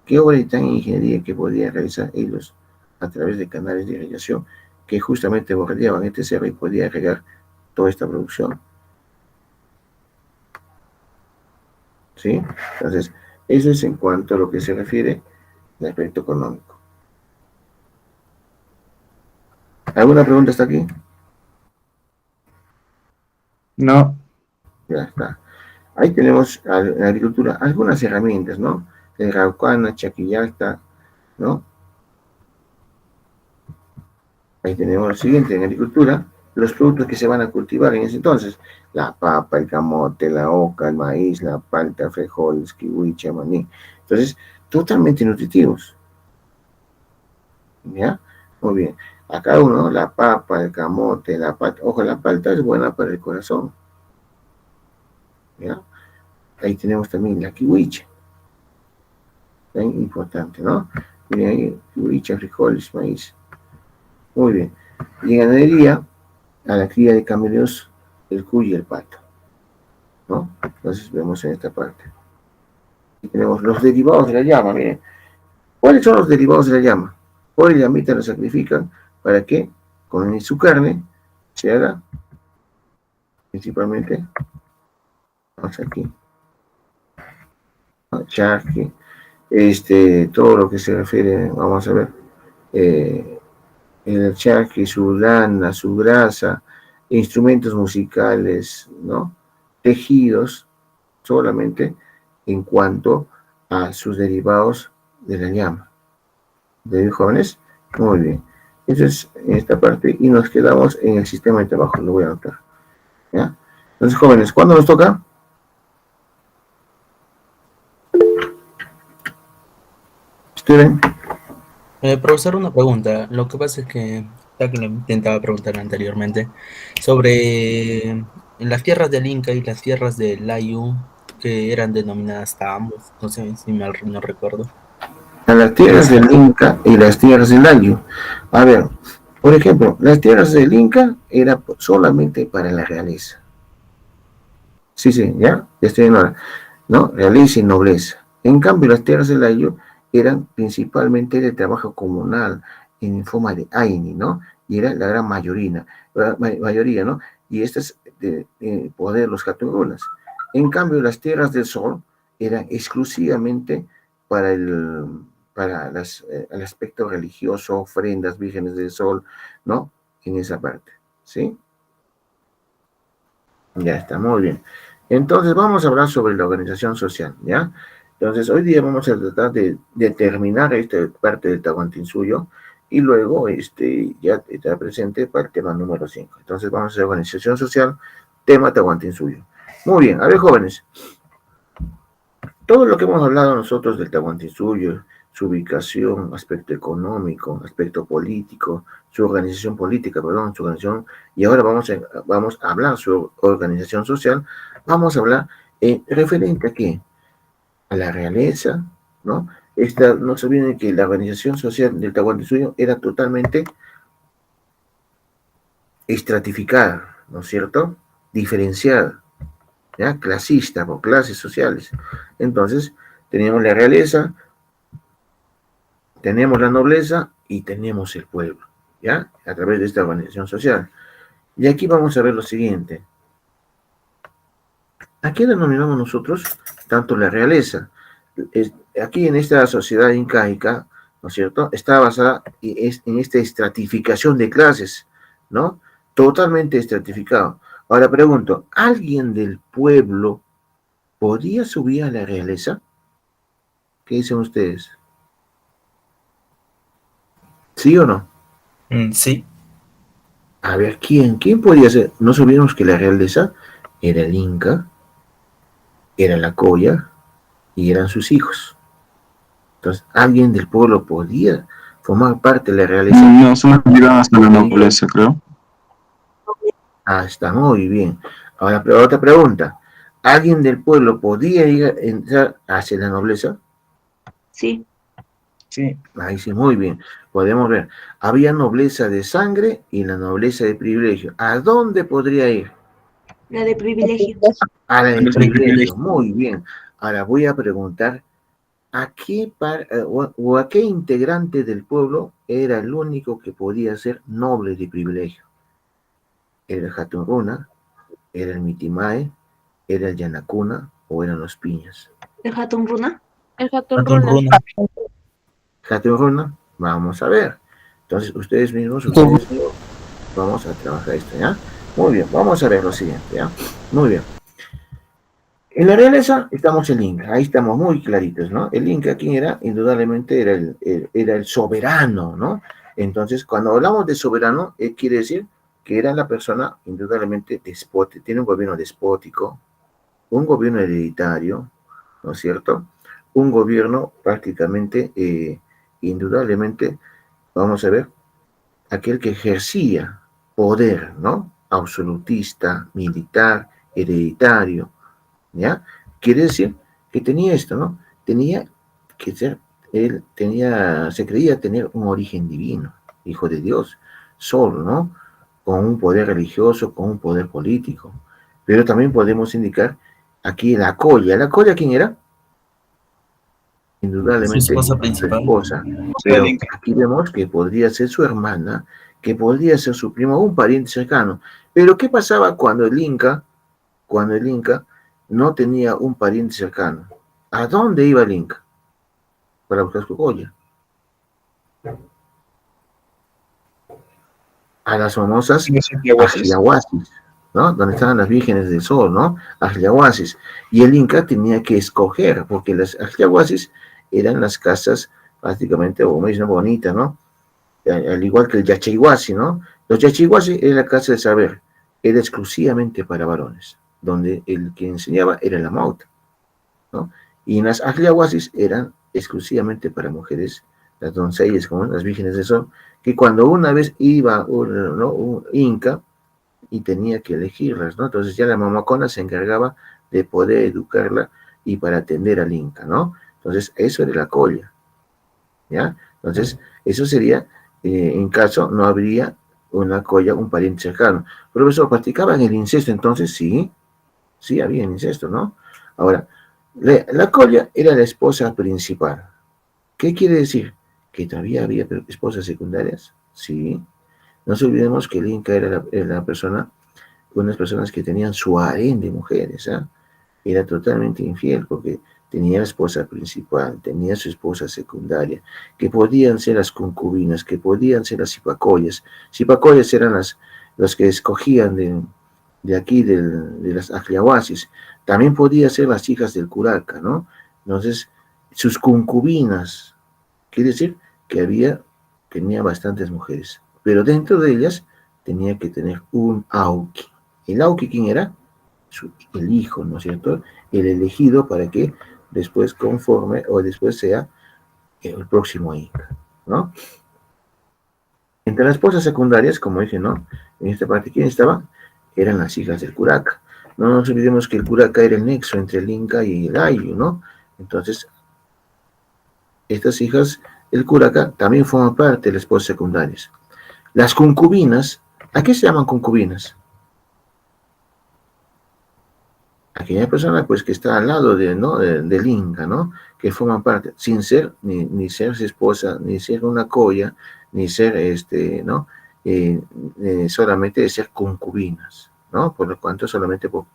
Qué obra y tan ingeniería que podían realizar ellos a través de canales de irrigación que justamente bordeaban este cerro y podían regar toda esta producción. ¿Sí? Entonces, eso es en cuanto a lo que se refiere al aspecto económico. ¿Alguna pregunta hasta aquí? No, Ya está. Ahí tenemos en la agricultura algunas herramientas, ¿no? El Raucana, Chaquillacta, ¿no? Ahí tenemos lo siguiente, en agricultura, los productos que se van a cultivar en ese entonces. La papa, el camote, la oca, el maíz, la palta, frijoles, kiwicha, maní. Entonces, totalmente nutritivos. ¿Ya? Muy bien. Acá uno, la papa, el camote, la palta. Ojo, la palta es buena para el corazón. ¿Ya? Ahí tenemos también la kiwicha. Bien importante, ¿no? Miren ahí, kiwicha, frijoles, maíz. Muy bien. Y en ganadería, a la cría de camellos, el cuy y el pato, ¿no? Entonces vemos en esta parte. Y tenemos los derivados de la llama, miren. ¿Cuáles son los derivados de la llama? Por el llamita lo sacrifican para que con su carne se haga principalmente, vamos aquí, ¿no? Charqui, todo lo que se refiere, vamos a ver, el charqui, su lana, su grasa, instrumentos musicales, ¿no? Tejidos, solamente en cuanto a sus derivados de la llama. ¿De jóvenes? Muy bien. Eso es en esta parte y nos quedamos en el sistema de trabajo, lo voy a anotar. ¿Ya? Entonces, jóvenes, ¿cuándo nos toca? Steven. Profesor, una pregunta. Lo que pasa es que, ya que le intentaba preguntar anteriormente, sobre las tierras del Inca y las tierras del Layu, que eran denominadas Taambos, no sé si mal no recuerdo. A las tierras del Inca y las tierras del Ayu. A ver, por ejemplo, las tierras del Inca era solamente para la realeza. Sí, ya estoy en hora, ¿no? Realeza y nobleza. En cambio, las tierras del Ayu eran principalmente de trabajo comunal, en forma de Aini, ¿no? Y era la gran mayoría, ¿no? Y este es de poder de los Jatungunas. En cambio, las tierras del sol eran exclusivamente para el aspecto religioso, ofrendas, vírgenes del sol, ¿no? En esa parte, ¿sí? Ya está, muy bien. Entonces vamos a hablar sobre la organización social, ¿ya? Entonces hoy día vamos a tratar de terminar esta parte del Tahuantinsuyo y luego ya está presente para el tema número 5. Entonces vamos a hacer organización social, tema Tahuantinsuyo. Muy bien, a ver jóvenes, todo lo que hemos hablado nosotros del Tahuantinsuyo, su ubicación, aspecto económico, aspecto político, su organización política, perdón, su organización, y ahora vamos a hablar sobre organización social, vamos a hablar referente a qué, a la realeza, ¿no? No se olviden que la organización social del Tahuantinsuyo era totalmente estratificada, ¿no es cierto? Diferenciada, ¿ya? Clasista, por clases sociales. Entonces, teníamos la realeza, tenemos la nobleza y tenemos el pueblo, ¿ya? A través de esta organización social. Y aquí vamos a ver lo siguiente. ¿A qué denominamos nosotros tanto la realeza? Aquí en esta sociedad incaica, ¿no es cierto?, está basada en esta estratificación de clases, ¿no? Totalmente estratificado. Ahora pregunto, ¿alguien del pueblo podía subir a la realeza? ¿Qué dicen ustedes? ¿Sí o no? Sí. A ver, ¿quién podía ser? No sabíamos que la realeza era el Inca, era la Coya y eran sus hijos. Entonces, ¿alguien del pueblo podía formar parte de la realeza? No, solo llegan hasta la nobleza, creo. Ah, está muy bien. Ahora, pero otra pregunta. ¿Alguien del pueblo podía entrar hacia la nobleza? Sí, Sí. Ahí sí, muy bien. Podemos ver. Había nobleza de sangre y la nobleza de privilegio. ¿A dónde podría ir? la de privilegio. A la de Nobleza de privilegio. privilegio. Muy bien. Ahora voy a preguntar, o a qué integrante del pueblo era el único que podía ser noble de privilegio? ¿Era el Hatunruna? ¿Era el Mitimae? ¿Era el Yanacuna o eran los Piñas? ¿El Hatun Runa? El Hatun Hatun Runa. Runa. Hatunruna, vamos a ver. Entonces, ustedes mismos, vamos a trabajar esto, ¿ya? Muy bien, vamos a ver lo siguiente, ¿ya? Muy bien. En la realeza estamos el Inca, ahí estamos muy claritos, ¿no? El Inca, ¿quién era? Indudablemente era el soberano, ¿no? Entonces, cuando hablamos de soberano, quiere decir que era la persona indudablemente despótica, tiene un gobierno despótico, un gobierno hereditario, ¿no es cierto? Un gobierno prácticamente, indudablemente, vamos a ver, aquel que ejercía poder, ¿no? Absolutista, militar, hereditario, ¿ya? Quiere decir que tenía esto, ¿no? Tenía que ser, él tenía, se creía tener un origen divino, hijo de Dios, solo, ¿no? Con un poder religioso, con un poder político. Pero también podemos indicar aquí la Colla, ¿quién era? Su Indudablemente esposa su principal. esposa, pero aquí vemos que podría ser su hermana, que podría ser su primo, un pariente cercano. Pero ¿qué pasaba cuando el Inca no tenía un pariente cercano? ¿A dónde iba el Inca? Para buscar su joya. A las famosas Ajliahuasis, ¿no? Donde estaban las vírgenes del sol, ¿no? Ajliahuasis. Y el Inca tenía que escoger, porque las Ajliahuasis eran las casas prácticamente, o me dicen bonita, ¿no? Al igual que el Yachaywasi, ¿no? Los Yachaywasi era la casa de saber, era exclusivamente para varones, donde el que enseñaba era la Mauta, ¿no? Y las Ajliahuasis eran exclusivamente para mujeres, las doncellas, como las vírgenes del sol, que cuando una vez iba un inca y tenía que elegirlas, ¿no? Entonces ya la mamacona se encargaba de poder educarla y para atender al inca, ¿no? Entonces eso era la colla, ¿ya? Entonces eso sería, en caso no habría una colla, un pariente cercano. Profesor, ¿practicaban el incesto entonces? Sí, sí había incesto, ¿no? Ahora, la colla era la esposa principal. ¿Qué quiere decir? ¿Que todavía había esposas secundarias? Sí. No se olvidemos que el Inca era la persona, unas personas que tenían su harén de mujeres, ¿eh? Era totalmente infiel porque tenía la esposa principal, tenía su esposa secundaria, que podían ser las concubinas, que podían ser las cipacoyas. Cipacoyas eran las que escogían de aquí, de las Ajliahuasis. También podían ser las hijas del curaca, ¿no? Entonces, sus concubinas, quiere decir que tenía bastantes mujeres, pero dentro de ellas tenía que tener un auqui. ¿El auqui quién era? El hijo, ¿no es cierto? El elegido para que después conforme o después sea el próximo Inca, ¿no? Entre las posas secundarias, como dije, ¿no? En esta parte, ¿quién estaba? Eran las hijas del Curaca. No nos olvidemos que el Curaca era el nexo entre el Inca y el Ayllu, ¿no? Entonces, estas hijas del Curaca también forman parte de las posas secundarias. Las concubinas, ¿a qué se llaman concubinas? Aquella persona pues que está al lado de, ¿no? del Inca, ¿no? Que forman parte, sin ser ni ser su esposa, ni ser una colla, ni ser ¿no? Solamente de ser concubinas, ¿no? Por lo tanto, solamente por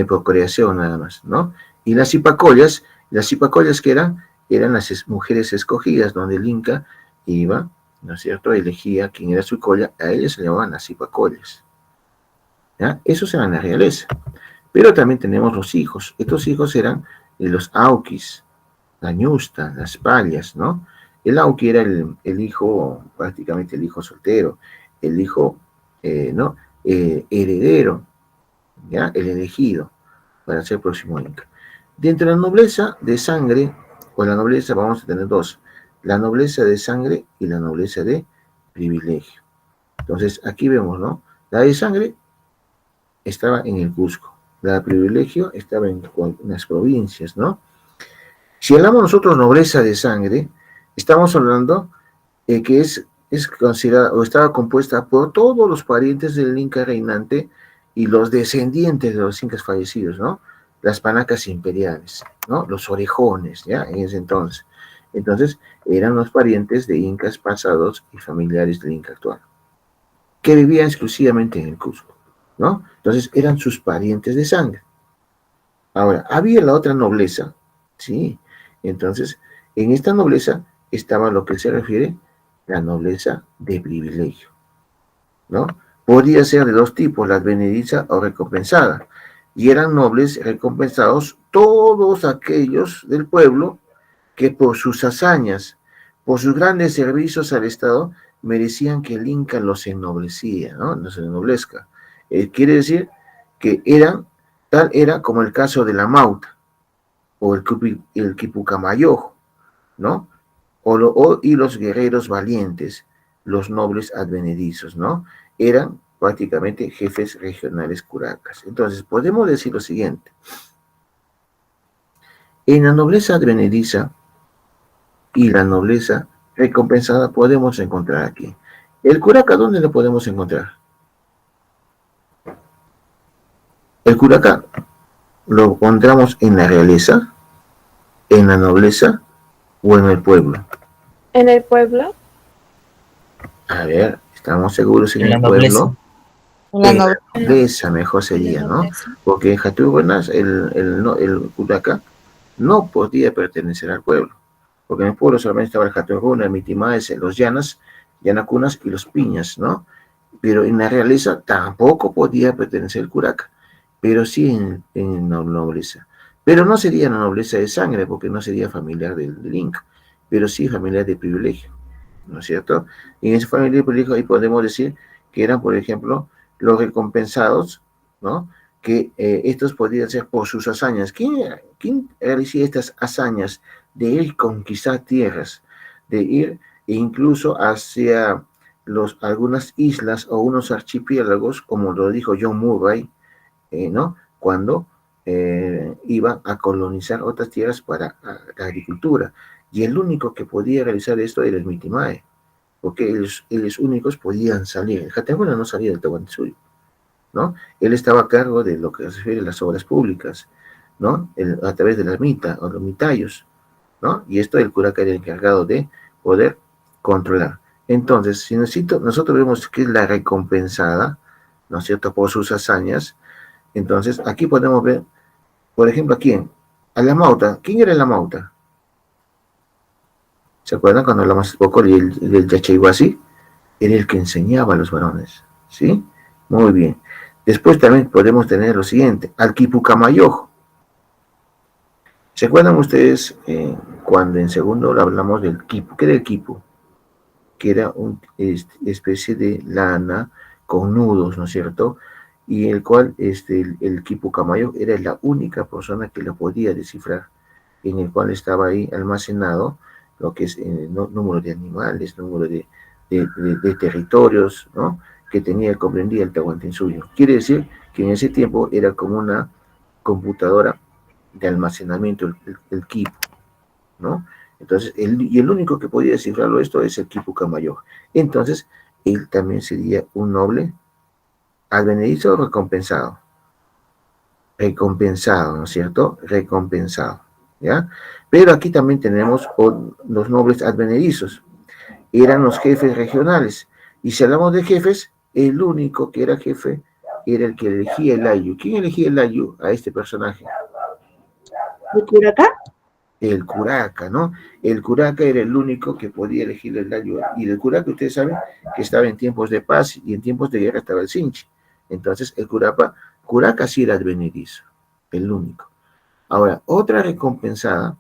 procreación nada más, ¿no? Y las cipacollas que eran las mujeres escogidas, donde el Inca iba, ¿no es cierto? Elegía quién era su colla, a ellas se llamaban las cipacollas, ¿ya? Esos eran la realeza. Pero también tenemos los hijos. Estos hijos eran los auquis, la ñusta, las palias, ¿no? El auqui era el hijo, prácticamente el hijo soltero, el hijo, ¿no? Heredero, ¿ya? El elegido para ser próximo Inca. Dentro de la nobleza de sangre, o la nobleza vamos a tener dos, la nobleza de sangre y la nobleza de privilegio. Entonces, aquí vemos, ¿no? La de sangre estaba en el Cusco. La de privilegio estaba en las provincias, ¿no? Si hablamos nosotros nobleza de sangre, estamos hablando que es considerada o estaba compuesta por todos los parientes del Inca reinante y los descendientes de los incas fallecidos, ¿no? Las panacas imperiales, ¿no? Los orejones, ¿ya? En ese entonces. Entonces, eran los parientes de incas pasados y familiares del Inca actual, que vivían exclusivamente en el Cusco, ¿no? Entonces, eran sus parientes de sangre. Ahora, había la otra nobleza, ¿sí? Entonces, en esta nobleza estaba lo que se refiere la nobleza de privilegio, ¿no? Podía ser de dos tipos, la advenediza o recompensada, y eran nobles recompensados todos aquellos del pueblo que por sus hazañas, por sus grandes servicios al Estado, merecían que el Inca los ennoblecía, ¿no? Los ennoblezca. Quiere decir que tal era como el caso de la Mauta, o el Quipucamayojo, ¿no? Y los guerreros valientes, los nobles advenedizos, ¿no? Eran prácticamente jefes regionales curacas. Entonces, podemos decir lo siguiente. En la nobleza advenediza y la nobleza recompensada podemos encontrar aquí. ¿El curaca dónde lo podemos encontrar? El curaca lo encontramos en la realeza, en la nobleza o en el pueblo. ¿En el pueblo? A ver, estamos seguros en En la el nobleza. pueblo. En la En la nobleza. nobleza mejor sería, ¿no? Porque en Jaturunas el curaca no podía pertenecer al pueblo, porque en el pueblo solamente estaba el Jaturuna, el Mitimaes, los Llanas, Llanacunas y los Piñas, ¿no? Pero en la realeza tampoco podía pertenecer el curaca, pero sí en la nobleza. Pero no sería la nobleza de sangre, porque no sería familiar del Inca, pero sí familiar de privilegio, ¿no es cierto? Y en esa familia de privilegio ahí podemos decir que eran, por ejemplo, los recompensados, ¿no? Que estos podían ser por sus hazañas. ¿Quién realizó estas hazañas de ir conquistar tierras, de ir incluso hacia algunas islas o unos archipiélagos, como lo dijo John Murray, ¿no? Cuando iba a colonizar otras tierras para la agricultura. Y el único que podía realizar esto era el Mitimae, porque ellos únicos podían salir. El Jatemuna no salía del Tahuantinsuyo, ¿no? Él estaba a cargo de lo que se refiere a las obras públicas, ¿no? A través de la ermita o los mitayos, ¿no? Y esto el curaca era el encargado de poder controlar. Entonces, si nosotros vemos que es la recompensada, ¿no es cierto?, por sus hazañas, entonces aquí podemos ver, por ejemplo, ¿a quién? A la Mauta. ¿Quién era la Mauta? ¿Se acuerdan cuando hablamos un poco del Yachaywasi? Era el que enseñaba a los varones, ¿sí? Muy bien. Después también podemos tener lo siguiente, al Quipucamayojo. ¿Se acuerdan ustedes cuando en segundo hablamos del quipu? ¿Qué era el quipu? Que era una especie de lana con nudos, ¿no es cierto? Y el cual el Quipucamayo era la única persona que lo podía descifrar, en el cual estaba ahí almacenado lo que es número de animales, número de territorios, ¿no? Que comprendía el Tahuantinsuyo. Quiere decir que en ese tiempo era como una computadora de almacenamiento, el Quipu, ¿no? Entonces, el único que podía descifrarlo esto es el Quipu Camayo. Entonces, él también sería un noble advenedizo o recompensado. Recompensado, ¿no es cierto? Recompensado, ¿ya? Pero aquí también tenemos los nobles advenedizos. Eran los jefes regionales. Y si hablamos de jefes, el único que era jefe era el que elegía el ayu. ¿Quién elegía el ayu a este personaje? ¿De Curacá? El curaca, ¿no? El curaca era el único que podía elegir el ayu. Y el curaca, ustedes saben que estaba en tiempos de paz y en tiempos de guerra estaba el Sinchi. Entonces, curaca sí era advenedizo, el único. Ahora, otra recompensada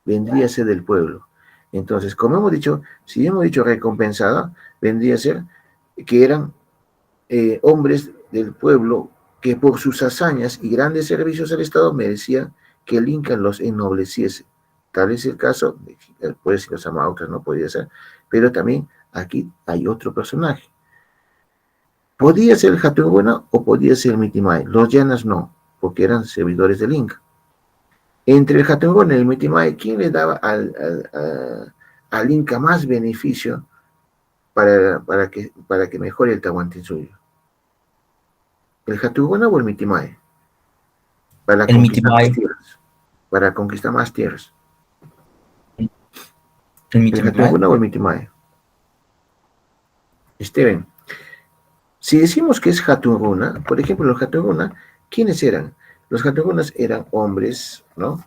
vendría a ser del pueblo. Entonces, como hemos dicho, si hemos dicho recompensada, vendría a ser que eran hombres del pueblo que por sus hazañas y grandes servicios al Estado merecían que el Inca los ennobleciese. Tal es el caso, puede ser los Amautas, no podía ser, pero también aquí hay otro personaje. Podía ser el Hatunguna o podía ser el Mitimay. Los llanas no, porque eran servidores del Inca. Entre el Hatunguna y el Mitimay, ¿quién le daba al Inca más beneficio para que mejore el Tahuantinsuyo? ¿El Hatunguna o el Mitimay? Para El conquistar más Mitimay. tierras. Para conquistar más tierras. El ¿El Mitimay. Hatunguna o el Mitimay? Steven, si decimos que es Hatunguna, por ejemplo, los Hatunguna, ¿quiénes eran? Los Hatungunas eran hombres, ¿no?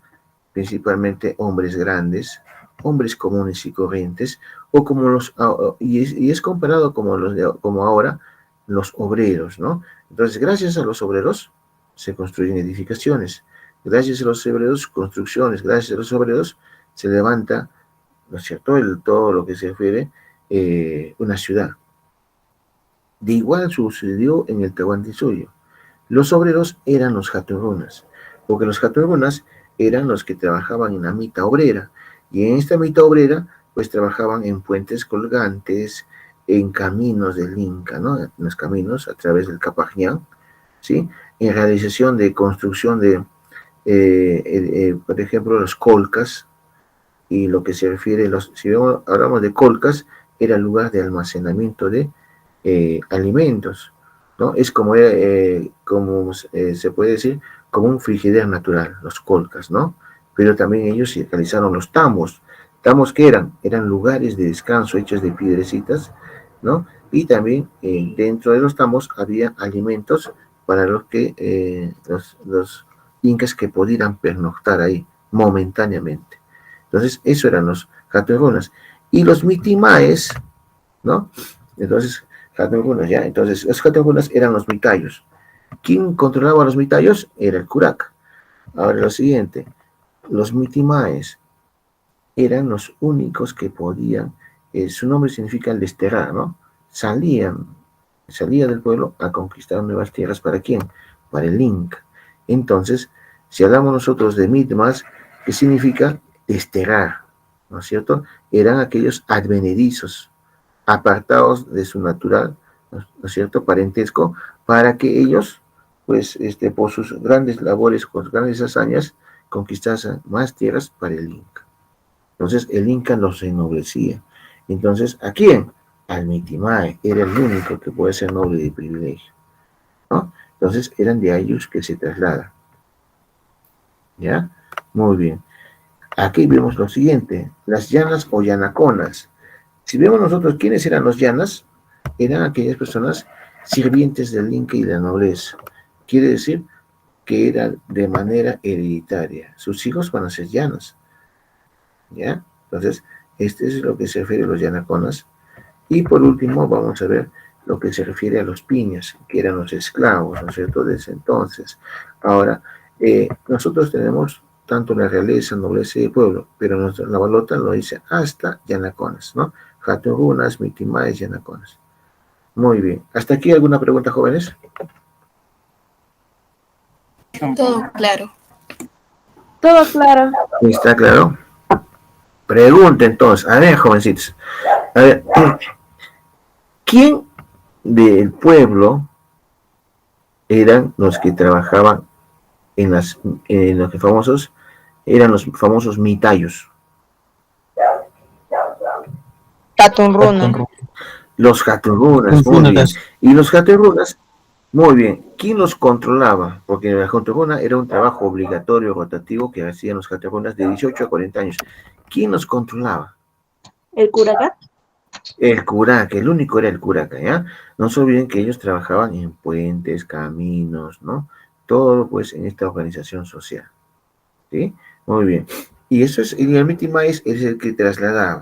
Principalmente hombres grandes, hombres comunes y corrientes, o como y es comparado como ahora los obreros, ¿no? Entonces, gracias a los obreros se construyen edificaciones, gracias a los obreros construcciones, gracias a los obreros se levanta, ¿no es cierto?, todo lo que se refiere una ciudad. De igual sucedió en el Tahuantinsuyo. Los obreros eran los Hatungunas, porque los Hatungunas eran los que trabajaban en la mita obrera, y en esta mita obrera, pues trabajaban en puentes colgantes, en caminos del Inca, ¿no? En los caminos a través del Capajñán, ¿sí? En realización de construcción de, por ejemplo, los colcas, y lo que se refiere, si hablamos de colcas, era el lugar de almacenamiento de alimentos, ¿no? Es como se puede decir, como un frigider natural, los colcas, ¿no? Pero también ellos realizaron los tambos. ¿Tambos qué eran? Eran lugares de descanso hechos de piedrecitas, ¿no? Y también dentro de los tambos había alimentos para los incas que pudieran pernoctar ahí momentáneamente. Entonces, eso eran los Hatungunas. Y los Mitimaes, ¿no? Entonces, Hatungunas, ya. Entonces, los Hatungunas eran los mitayos. ¿Quién controlaba a los mitayos? Era el curaca. Ahora, lo siguiente, los Mitimaes eran los únicos que podían, su nombre significa desterrar, ¿no? Salía del pueblo a conquistar nuevas tierras. ¿Para quién? Para el Inca. Entonces, si hablamos nosotros de Mitmas, ¿qué significa? Desterrar, ¿no es cierto? Eran aquellos advenedizos, apartados de su natural, ¿no es cierto?, parentesco, para que ellos, pues, por sus grandes labores, con sus grandes hazañas, conquistasen más tierras para el Inca. Entonces, el Inca los ennoblecía. Entonces, ¿a quién? Al Mitimae, era el único que puede ser noble de privilegio, ¿no? Entonces, eran de ellos que se trasladan. ¿Ya? Muy bien. Aquí vemos lo siguiente, las llanas o llanaconas. Si vemos nosotros quiénes eran los llanas, eran aquellas personas sirvientes del Inca y de la nobleza. Quiere decir que eran de manera hereditaria. Sus hijos van a ser llanas. ¿Ya? Entonces, este es lo que se refiere a los llanaconas. Y por último, vamos a ver lo que se refiere a los piñas, que eran los esclavos, ¿no es cierto?, desde entonces. Ahora, nosotros tenemos tanto la realeza, nobleza y el pueblo, pero la balota lo dice hasta llanaconas, ¿no? Hatungunas, Mitimaes, llanaconas. Muy bien. ¿Hasta aquí alguna pregunta, jóvenes? Todo claro. Todo claro. ¿Está claro? Pregunta entonces, a ver, jovencitos, a ver, ¿quién del pueblo eran los que trabajaban en los que famosos, eran los famosos mitayos? Tatunruna. Los jaturrunas, muy bien. Y los jaturrunas, muy bien. ¿Quién los controlaba? Porque la jaturruna era un trabajo obligatorio rotativo que hacían los jaturrunas de 18 a 40 años. ¿Quién los controlaba? ¿El curaca? El curaca, el único era el curaca, ¿ya? No se olviden que ellos trabajaban en puentes, caminos, ¿no? Todo, pues, en esta organización social, ¿sí? Muy bien. Y eso es, y el Mitimaes es el que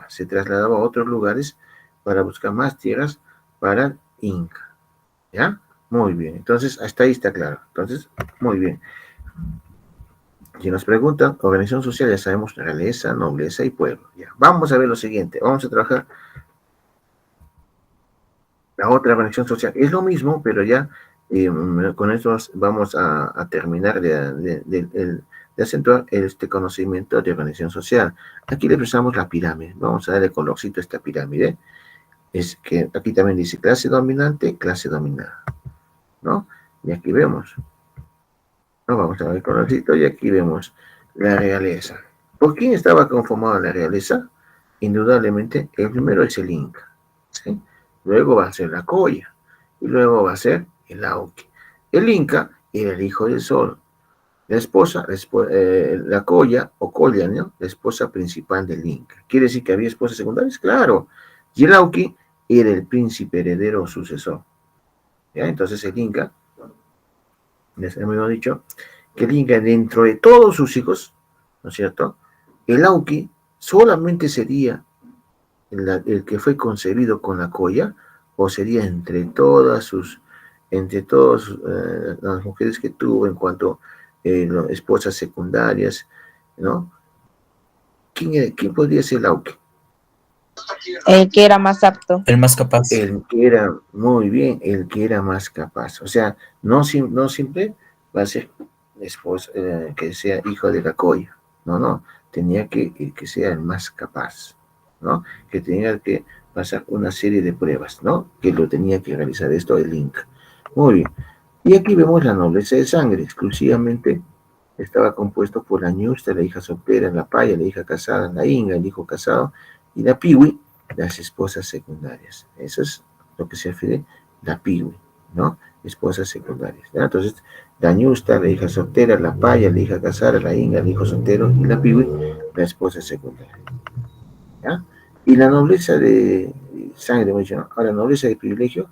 se trasladaba a otros lugares para buscar más tierras para el Inca, ¿ya? Muy bien, entonces, hasta ahí está claro. Entonces, muy bien. Si nos preguntan, organización social, ya sabemos, realeza, nobleza y pueblo, ¿ya? Vamos a ver lo siguiente, vamos a trabajar la otra organización social. Es lo mismo, pero ya con esto vamos a terminar de acentuar este conocimiento de organización social. Aquí le presentamos la pirámide. Vamos a darle colorcito a esta pirámide. Es que aquí también dice clase dominante, clase dominada, ¿no? Y aquí vemos, ¿no? Vamos a ver colorcito y aquí vemos la realeza. ¿Por quién estaba conformada la realeza? Indudablemente, el primero es el Inca, ¿sí? Luego va a ser la Colla, y luego va a ser el Auqui. El Inca era el hijo del sol. La esposa, la Colla o Colla, ¿no? La esposa principal del Inca. ¿Quiere decir que había esposas secundarias? Claro. Y el Auqui era el príncipe heredero o sucesor. ¿Ya? Entonces el Inca, les hemos dicho, que el Inca dentro de todos sus hijos, ¿no es cierto? El Auqui solamente sería el que fue concebido con la Colla, o sería entre todas las mujeres que tuvo en cuanto esposas secundarias, ¿no? ¿Quién podría ser el Auqui? El que era más apto. El más capaz. El que era, muy bien, el que era más capaz. O sea, no siempre va a ser esposa, que sea hijo de la Colla. No, tenía que sea el más capaz, ¿no? Que tenía que pasar una serie de pruebas, ¿no? Que lo tenía que realizar esto el Inca. Muy bien. Y aquí vemos la nobleza de sangre, exclusivamente estaba compuesto por la ñusta, la hija soltera, la paya, la hija casada, la inga, el hijo casado, y la piwi, las esposas secundarias. Eso es lo que se refiere la piwi, ¿no? Esposas secundarias, ¿ya? Entonces, la ñusta, la hija soltera, la paya, la hija casada, la inga, el hijo soltero, y la piwi, la esposa secundaria, ¿ya? Y la nobleza de sangre, hemos dicho, ¿no? Ahora, nobleza de privilegio,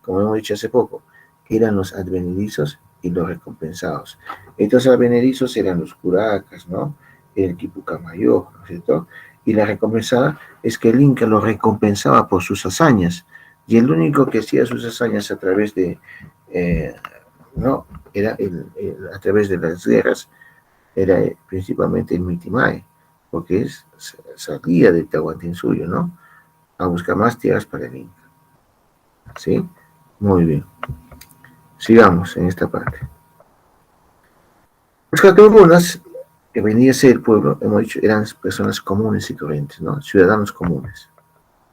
como hemos dicho hace poco, eran los advenedizos y los recompensados. Estos advenedizos eran los curacas, ¿no? El Quipucamayo, ¿no es cierto? Y la recompensada es que el Inca lo recompensaba por sus hazañas, y el único que hacía sus hazañas a través de, no, era a través de las guerras, era principalmente el Mitimae, porque salía de Tahuantinsuyo, ¿no? A buscar más tierras para el Inca. ¿Sí? Muy bien. Sigamos en esta parte. Los jaturrunas, que venía a ser el pueblo, hemos dicho, eran personas comunes y corrientes, ¿no? Ciudadanos comunes,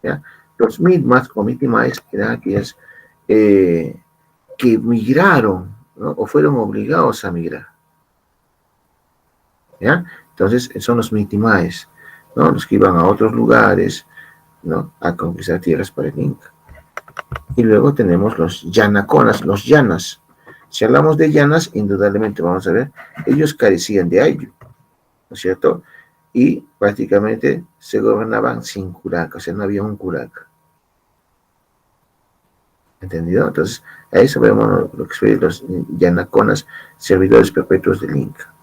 ¿ya? Los mitmas o mitimaes eran aquellas que migraron, ¿no? O fueron obligados a migrar, ¿ya? Entonces, son los mitimaes, ¿no? Los que iban a otros lugares, ¿no? A conquistar tierras para el Inca. Y luego tenemos los yanaconas, los llanas. Si hablamos de llanas, indudablemente vamos a ver, ellos carecían de ayllu, ¿no es cierto? Y prácticamente se gobernaban sin curaca, o sea, no había un curaca. ¿Entendido? Entonces, a eso vemos lo que son los yanaconas, servidores perpetuos del Inca.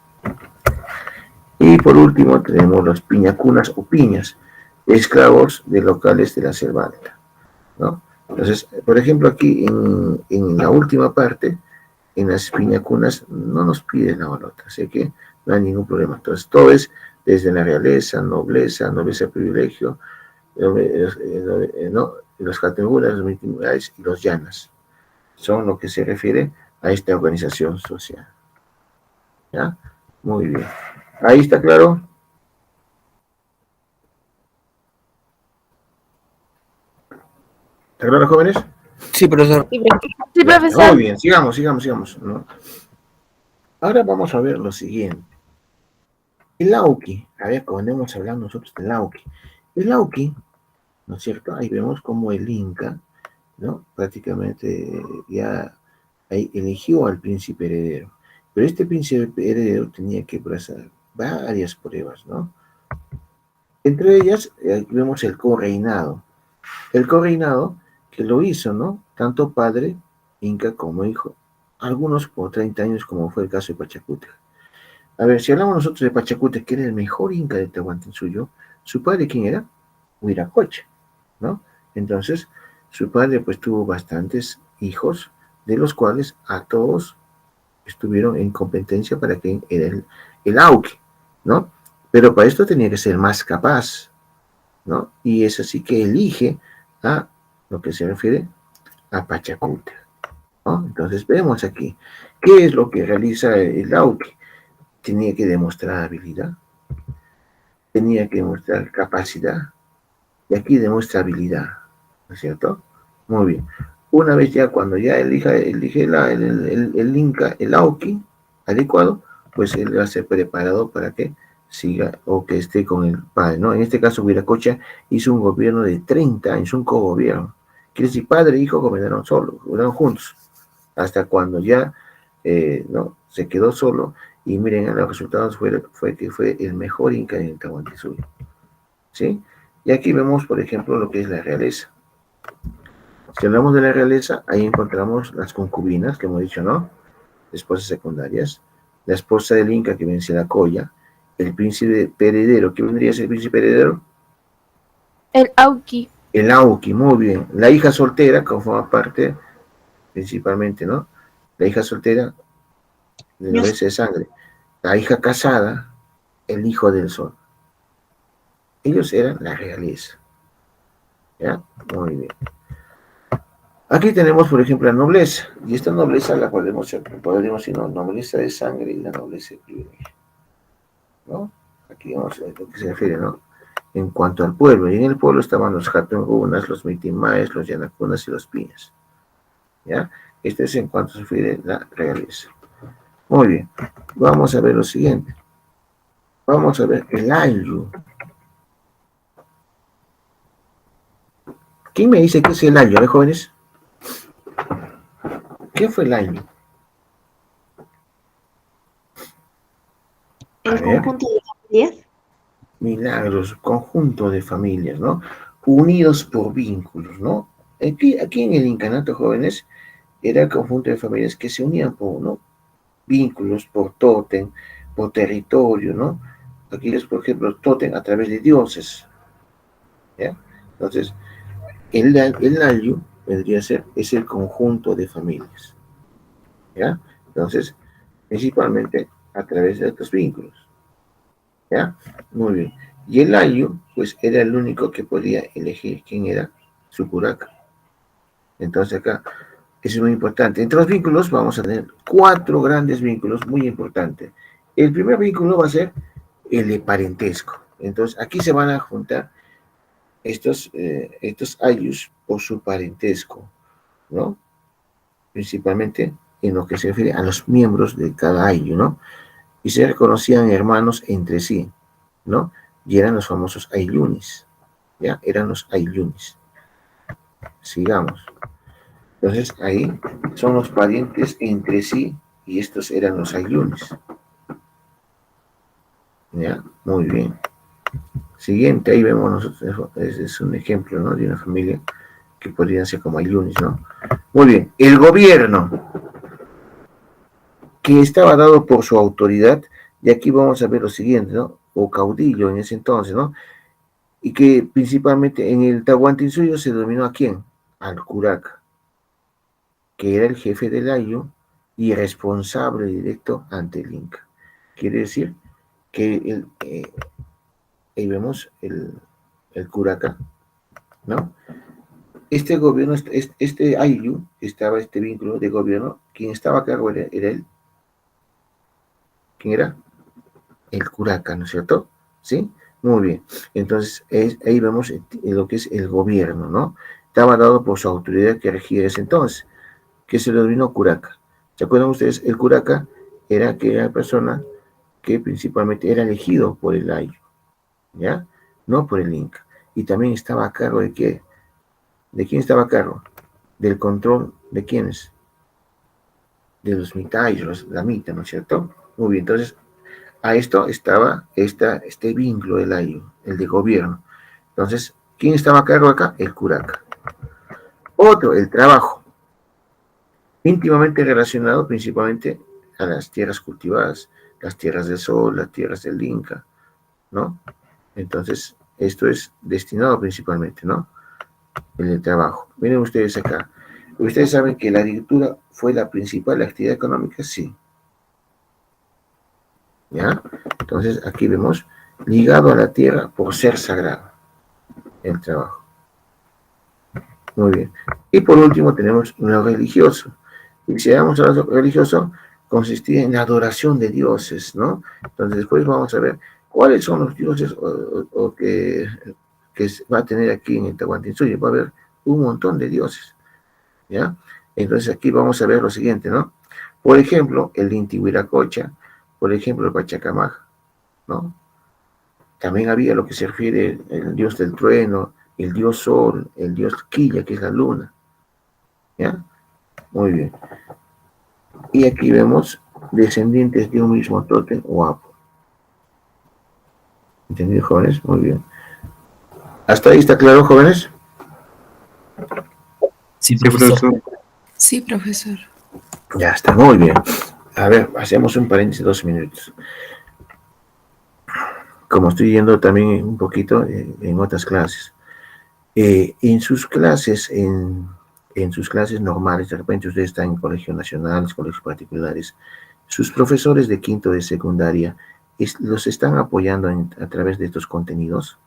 Y por último tenemos los piñacunas o piñas, esclavos de locales de la selva alta, ¿no? Entonces, por ejemplo, aquí en la última parte, en las piñacunas, no nos piden la balota, así que no hay ningún problema. Entonces, todo es desde la realeza, nobleza, privilegio, ¿no? Los categorías, los mitimiais y los llanas. Son lo que se refiere a esta organización social. ¿Ya? Muy bien. Ahí está claro. ¿Está claro, jóvenes? Sí, profesor. Sí, Sí, Ya, profesor. muy bien, sigamos, ¿no? Ahora vamos a ver lo siguiente. El Lauki, a ver, cuando hemos hablado nosotros del Lauki. El Lauki, ¿no es cierto? Ahí vemos como el Inca, ¿no? Prácticamente ya ahí eligió al príncipe heredero. Pero este príncipe heredero tenía que pasar varias pruebas, ¿no? Entre ellas vemos el correinado. El correinado que lo hizo, ¿no? Tanto padre, Inca, como hijo. Algunos por 30 años, como fue el caso de Pachacútec. A ver, si hablamos nosotros de Pachacútec, que era el mejor Inca de Tahuantinsuyo, ¿su padre quién era? Huiracocha, ¿no? Entonces, su padre pues tuvo bastantes hijos, de los cuales a todos estuvieron en competencia para que era el Auqui, ¿no? Pero para esto tenía que ser más capaz, ¿no? Y es así que elige a lo que se refiere a Pachacútec, ¿no? Entonces vemos aquí, ¿qué es lo que realiza el Auqui? Tenía que demostrar habilidad, tenía que demostrar capacidad, y aquí demuestra habilidad, ¿no es cierto? Muy bien. Una vez ya, cuando ya elige el Inca, el Auqui adecuado, pues él va a ser preparado para que siga o que esté con el padre, ¿no? En este caso, Huiracocha hizo un gobierno de 30 años, un cogobierno. Quiere decir, padre e hijo gobernaron solos, gobernaron juntos, hasta cuando ya no, se quedó solo, y miren, los resultados fue que fue el mejor Inca en Tahuantinsuyo, ¿sí? Y aquí vemos, por ejemplo, lo que es la realeza. Si hablamos de la realeza, ahí encontramos las concubinas, que hemos dicho, ¿no? Esposas secundarias. La esposa del Inca, que vence la Colla. El príncipe heredero. ¿Qué vendría a ser el príncipe heredero? El Auki. El Auqui, muy bien. La hija soltera, que forma parte, principalmente, ¿no? La hija soltera de nobleza de sangre. La hija casada, el hijo del sol. Ellos eran la realeza. ¿Ya? Muy bien. Aquí tenemos, por ejemplo, la nobleza, y esta nobleza la podemos decir, ¿no? Nobleza de sangre y la nobleza de privilegio, ¿no? Aquí vamos a ver lo que se refiere, ¿no? En cuanto al pueblo, y en el pueblo estaban los Hatungunas, los Mitimaes, los Yanacunas y los Piñas, ¿ya? Esto es en cuanto se refiere a la realeza. Muy bien, vamos a ver lo siguiente. Vamos a ver el Ayllu. ¿Quién me dice qué es el Ayllu, jóvenes? ¿Qué fue el Ayllu? El conjunto de familias. Milagros, conjunto de familias, ¿no? Unidos por vínculos, ¿no? Aquí en el incanato, jóvenes, era el conjunto de familias que se unían por, ¿no? Vínculos, por tótem, por territorio, ¿no? Aquí es, por ejemplo, tótem a través de dioses, ¿ya? Entonces, el Ayllu vendría a ser, es el conjunto de familias, ¿ya? Entonces, principalmente a través de estos vínculos. ¿Ya? Muy bien. Y el Ayllu, pues era el único que podía elegir quién era su curaca. Entonces acá, eso es muy importante. Entre los vínculos vamos a tener 4 grandes vínculos muy importantes. El primer vínculo va a ser el de parentesco. Entonces aquí se van a juntar estos Ayllus por su parentesco, ¿no? Principalmente en lo que se refiere a los miembros de cada Ayllu, ¿no? Y se reconocían hermanos entre sí, ¿no? Y eran los famosos Ayllunis, ¿ya? Eran los Ayllunis. Sigamos. Entonces, ahí son los parientes entre sí, y estos eran los Ayllunis. ¿Ya? Muy bien. Siguiente, ahí vemos nosotros, es un ejemplo, ¿no? De una familia que podrían ser como Ayllunis, ¿no? Muy bien. El gobierno, que estaba dado por su autoridad, y aquí vamos a ver lo siguiente, ¿no? O caudillo en ese entonces, ¿no? Y que principalmente en el Tahuantinsuyo se denominó ¿a quién? Al curaca, que era el jefe del Ayllu y responsable directo ante el Inca. Quiere decir que ahí vemos el curaca, ¿no? Este gobierno, este Ayllu, estaba este vínculo de gobierno, quien estaba a cargo era él. ¿Quién era? El curaca, ¿no es cierto? ¿Sí? Muy bien. Entonces, ahí vemos lo que es el gobierno, ¿no? estaba dado por su autoridad que regía ese entonces, que se lo denominó curaca. ¿Se acuerdan ustedes? El curaca era aquella persona que principalmente era elegido por el ayo, ¿ya? No por el Inca. Y también estaba a cargo de qué? ¿De quién estaba a cargo? Del control de quiénes? De los mitayos, los lamitas, ¿no es cierto? Muy bien, entonces a esto estaba este vínculo del ayo, el de gobierno. Entonces, ¿quién estaba a cargo acá? El curaca. Otro, el trabajo, íntimamente relacionado principalmente a las tierras cultivadas, las tierras del sol, las tierras del Inca, ¿no? Entonces, esto es destinado principalmente, ¿no? El trabajo. Miren ustedes acá. ¿Ustedes saben que la agricultura fue la principal actividad económica? Sí. ¿Ya? Entonces, aquí vemos ligado a la tierra por ser sagrado, el trabajo. Muy bien. Y por último tenemos lo religioso. Y si vamos a lo religioso, consistía en la adoración de dioses, ¿no? Entonces después vamos a ver cuáles son los dioses que va a tener aquí en el Tahuantinsuyo. Va a haber un montón de dioses, ¿ya? Entonces aquí vamos a ver lo siguiente, ¿no? Por ejemplo, el Inti Huiracocha, por ejemplo, el Pachacamac, ¿no? También había lo que se refiere el dios del trueno, el dios sol, el dios Quilla, que es la luna, ¿ya? Muy bien. Y aquí vemos descendientes de un mismo tótem o apo. ¿Entendido, jóvenes? Muy bien. ¿Hasta ahí está claro, jóvenes? Sí, Sí, profesor. profesor. Sí, profesor. Ya está, muy bien. A ver, hacemos un paréntesis de 2 minutos. Como estoy yendo también un poquito en otras clases. En sus clases, en sus clases normales, de repente ustedes están en colegios nacionales, colegios particulares, sus profesores de quinto de secundaria, ¿los están apoyando a través de estos contenidos?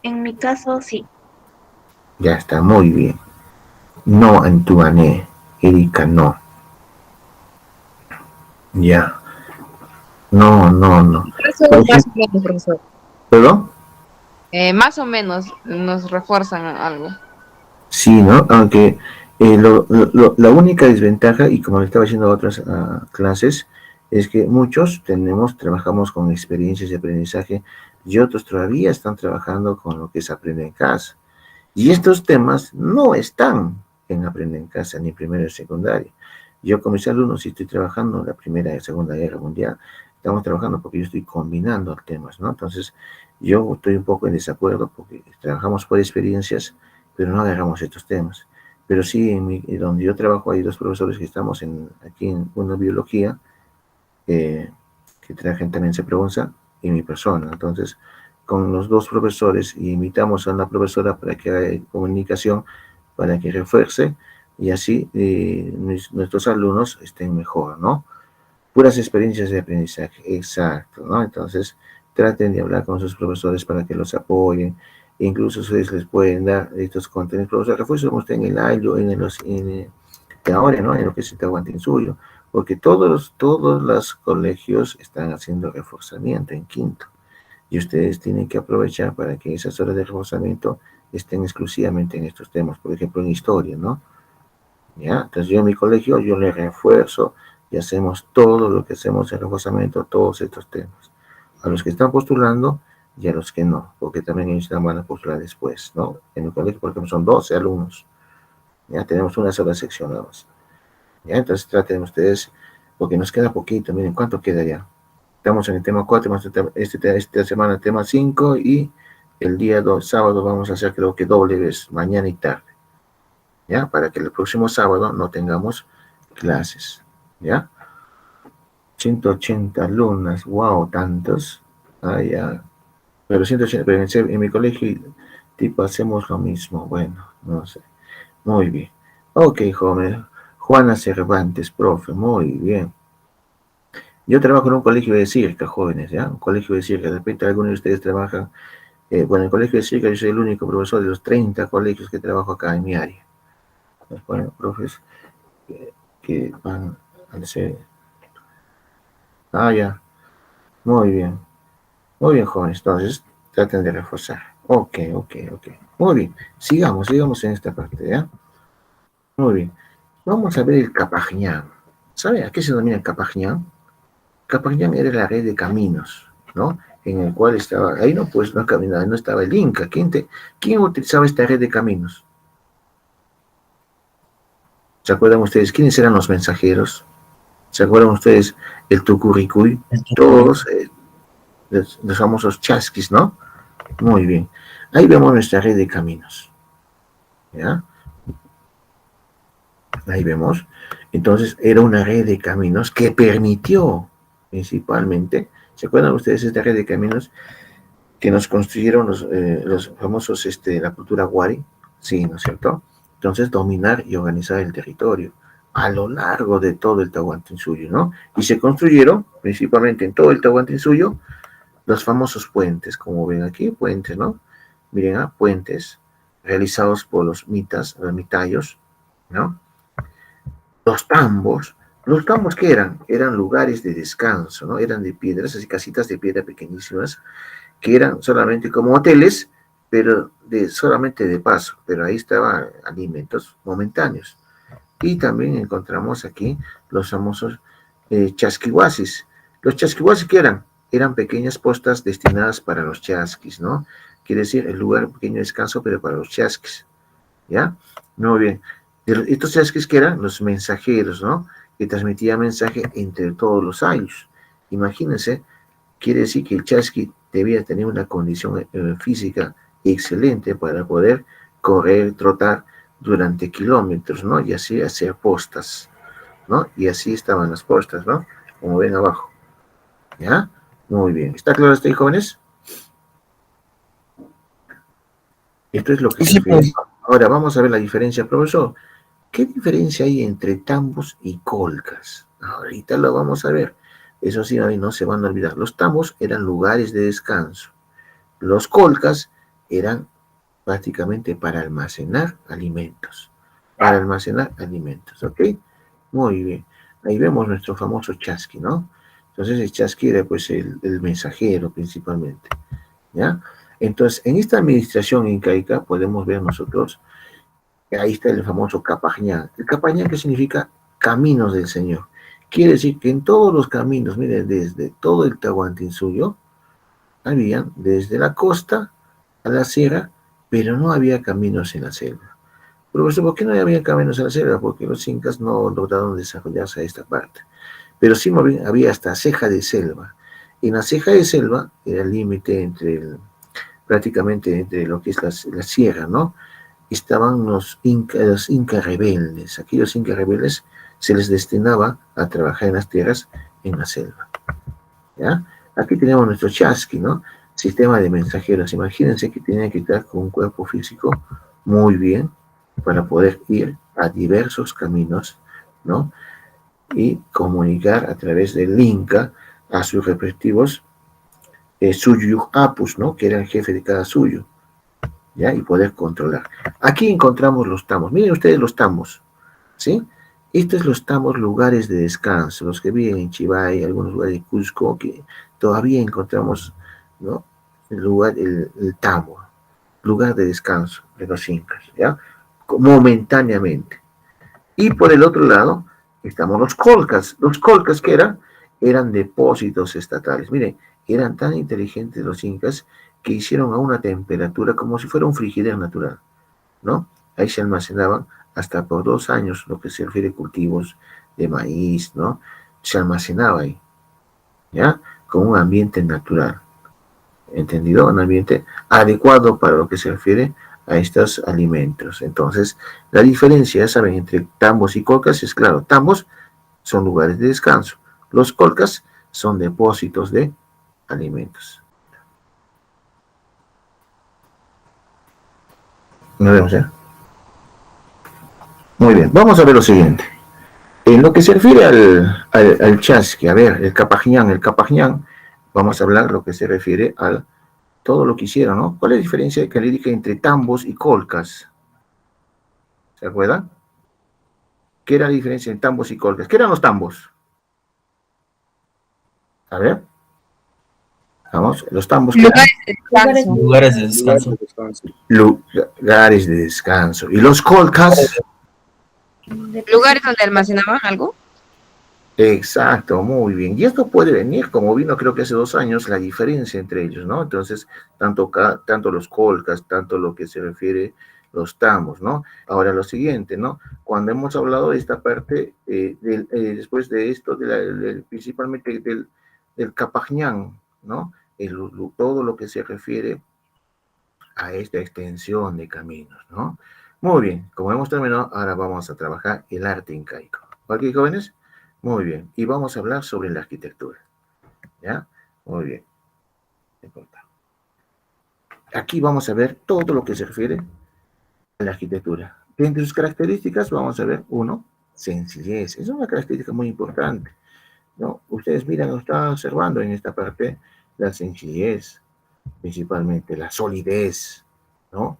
En mi caso, sí. Ya está, muy bien. No, Antuané, Erika, no. Ya. No, no, no. Eso Por más ejemplo, o menos, profesor. ¿perdón? Más o menos nos refuerzan algo. Sí, ¿no? Aunque la única desventaja, y como le estaba diciendo a otras clases, es que muchos trabajamos con experiencias de aprendizaje y otros todavía están trabajando con lo que es aprender en casa. Y estos temas no están en aprender en casa, ni primero ni secundaria. Yo con mis alumnos, si estoy trabajando en la Primera y Segunda Guerra Mundial, estamos trabajando porque yo estoy combinando temas, ¿no? Entonces, yo estoy un poco en desacuerdo porque trabajamos por experiencias, pero no agarramos estos temas. Pero sí, donde yo trabajo hay dos profesores que estamos aquí en una biología, que trabajan también se pregunta, y mi persona. Entonces, con los dos profesores, y invitamos a una profesora para que haga comunicación, para que refuerce, y así nuestros alumnos estén mejor, ¿no? Puras experiencias de aprendizaje, exacto, ¿no? Entonces, traten de hablar con sus profesores para que los apoyen, e incluso ustedes les pueden dar estos contenidos. Profesor, refuerzo usted en el AYO, ahora, ¿no? En lo que es el Tahuantinsuyo, porque todos los colegios están haciendo reforzamiento en quinto, y ustedes tienen que aprovechar para que esas horas de reforzamiento estén exclusivamente en estos temas, por ejemplo, en historia, ¿no? ¿Ya? Entonces yo en mi colegio, yo le refuerzo y hacemos todo lo que hacemos en reforzamiento, todos estos temas. A los que están postulando y a los que no, porque también ellos van a postular después, ¿no? En mi colegio, por ejemplo, son 12 alumnos, ya tenemos una sola sección nada más. ¿Ya? Entonces traten ustedes, porque nos queda poquito, miren, ¿cuánto queda ya? Estamos en el tema 4, más esta semana tema 5, y el día sábado vamos a hacer creo que doble vez, mañana y tarde, ¿ya? Para que el próximo sábado no tengamos clases, ¿ya? 180 alumnas, wow, tantos. Ah, ya. Pero 180, pero en mi colegio tipo hacemos lo mismo, bueno, no sé. Muy bien. Ok, joven. Juana Cervantes, profe, muy bien. Yo trabajo en un colegio de circa, jóvenes, ¿ya? Un colegio de circa. De repente algunos de ustedes trabajan. Bueno, en el colegio de circa yo soy el único profesor de los 30 colegios que trabajo acá en mi área. Bueno, profes que van a hacer. Ah, ya. Muy bien. Muy bien, jóvenes. Entonces, traten de reforzar. Ok, ok, ok. Muy bien. Sigamos en esta parte, ¿ya? Muy bien. Vamos a ver el Capajñán. ¿Sabe a qué se denomina el Capajñán? Capajñán era la red de caminos, ¿no? En el cual estaba, ahí no, pues no caminaba, no estaba el Inca. ¿Quién utilizaba esta red de caminos? ¿Se acuerdan ustedes quiénes eran los mensajeros? ¿Se acuerdan ustedes el Tucuricuy? Todos los famosos chasquis, ¿no? Muy bien. Ahí vemos nuestra red de caminos, ¿ya? Ahí vemos. Entonces, era una red de caminos que permitió, principalmente, ¿se acuerdan ustedes de esta red de caminos que nos construyeron los famosos, la cultura Wari? Sí, ¿no es cierto? Entonces, dominar y organizar el territorio a lo largo de todo el Tahuantinsuyo, ¿no? Y se construyeron, principalmente en todo el Tahuantinsuyo, los famosos puentes, como ven aquí, puentes, ¿no? Miren, puentes realizados por los mitas, los mitayos, ¿no? Los tambos ¿qué eran? Eran lugares de descanso, ¿no? Eran de piedras, así casitas de piedra pequeñísimas, que eran solamente como hoteles, pero solamente de paso, pero ahí estaban alimentos momentáneos. Y también encontramos aquí los famosos chasquihuasis. Los chasquihuasis, ¿qué eran? Eran pequeñas postas destinadas para los chasquis, ¿no? Quiere decir, el lugar de pequeño descanso, pero para los chasquis, ¿ya? Muy bien. Estos chasquis que eran los mensajeros, ¿no? Que transmitían mensaje entre todos los años. Imagínense, quiere decir que el chasqui debía tener una condición física excelente para poder correr, trotar durante kilómetros, ¿no? Y así hacer postas, ¿no? Y así estaban las postas, ¿no? Como ven abajo, ¿ya? Muy bien. ¿Está claro esto, jóvenes? Esto es lo que se Sí, refiere. pues. Ahora vamos a ver la diferencia, profesor. ¿Qué diferencia hay entre tambos y colcas? Ahorita lo vamos a ver. Eso sí, ahí no se van a olvidar. Los tambos eran lugares de descanso. Los colcas eran prácticamente para almacenar alimentos. Para almacenar alimentos, ¿ok? Muy bien. Ahí vemos nuestro famoso chasqui, ¿no? Entonces el chasqui era pues el mensajero principalmente, ¿ya? Entonces, en esta administración incaica podemos ver nosotros que ahí está el famoso Capajñán. El Capajñán, ¿qué significa? Caminos del Señor. Quiere decir que en todos los caminos, miren, desde todo el Tahuantinsuyo, habían desde la costa a la sierra, pero no había caminos en la selva. Profesor, ¿por qué no había caminos en la selva? Porque los incas no lograron desarrollarse a esta parte. Pero sí había hasta ceja de selva. Y en la ceja de selva era el límite prácticamente entre lo que es la sierra, ¿no? Estaban los incas rebeldes. Aquellos incas rebeldes se les destinaba a trabajar en las tierras en la selva, ¿ya? Aquí tenemos nuestro chasqui, ¿no? Sistema de mensajeros. Imagínense que tienen que estar con un cuerpo físico muy bien para poder ir a diversos caminos, ¿no? Y comunicar a través del Inca a sus respectivos suyu apus, ¿no? Que era el jefe de cada suyo, ¿ya? Y poder controlar. Aquí encontramos los tambos. Miren ustedes los tambos, ¿sí? Estos los tambos, lugares de descanso, los que viven en Chivay, algunos lugares de Cusco, que todavía encontramos, ¿no? El tambo, lugar de descanso de los incas, ¿ya? Momentáneamente. Y por el otro lado estamos los colcas. Los colcas, ¿qué eran? Eran depósitos estatales. Miren, eran tan inteligentes los incas que hicieron a una temperatura como si fuera un frigider natural, ¿no? Ahí se almacenaban hasta por 2 años lo que se refiere a cultivos de maíz, ¿no? Se almacenaba ahí, ¿ya? Con un ambiente natural, ¿entendido? Un ambiente adecuado para lo que se refiere a estos alimentos. Entonces, la diferencia, ya saben, entre tambos y colcas es claro, tambos son lugares de descanso, los colcas son depósitos de alimentos. Nos vemos, ¿eh? Muy bien, vamos a ver lo siguiente. En lo que se refiere al chasqui, a ver, el Capajñán, vamos a hablar lo que se refiere a todo lo que hicieron, ¿no? ¿Cuál es la diferencia calírica entre tambos y colcas? ¿Se acuerdan? ¿Qué era la diferencia entre tambos y colcas? ¿Qué eran los tambos? A ver, Vamos, los tambos. ¿Qué Lugares de descanso. Lugares de descanso. ¿Y los colcas? Lugares donde almacenaban algo. Exacto, muy bien. Y esto puede venir, como vino creo que hace 2 años, la diferencia entre ellos, ¿no? Entonces, tanto los colcas, tanto lo que se refiere los tambos, ¿no? Ahora lo siguiente, ¿no? Cuando hemos hablado de esta parte, después de esto, principalmente del Capajñán, ¿no? Todo lo que se refiere a esta extensión de caminos, ¿no? Muy bien, como hemos terminado, ahora vamos a trabajar el arte incaico. ¿Ok, jóvenes? Muy bien, y vamos a hablar sobre la arquitectura, ¿ya? Muy bien. Aquí vamos a ver todo lo que se refiere a la arquitectura. Entre sus características vamos a ver, uno, sencillez. Es una característica muy importante, ¿no? Ustedes miran, están observando en esta parte la sencillez, principalmente la solidez, ¿no?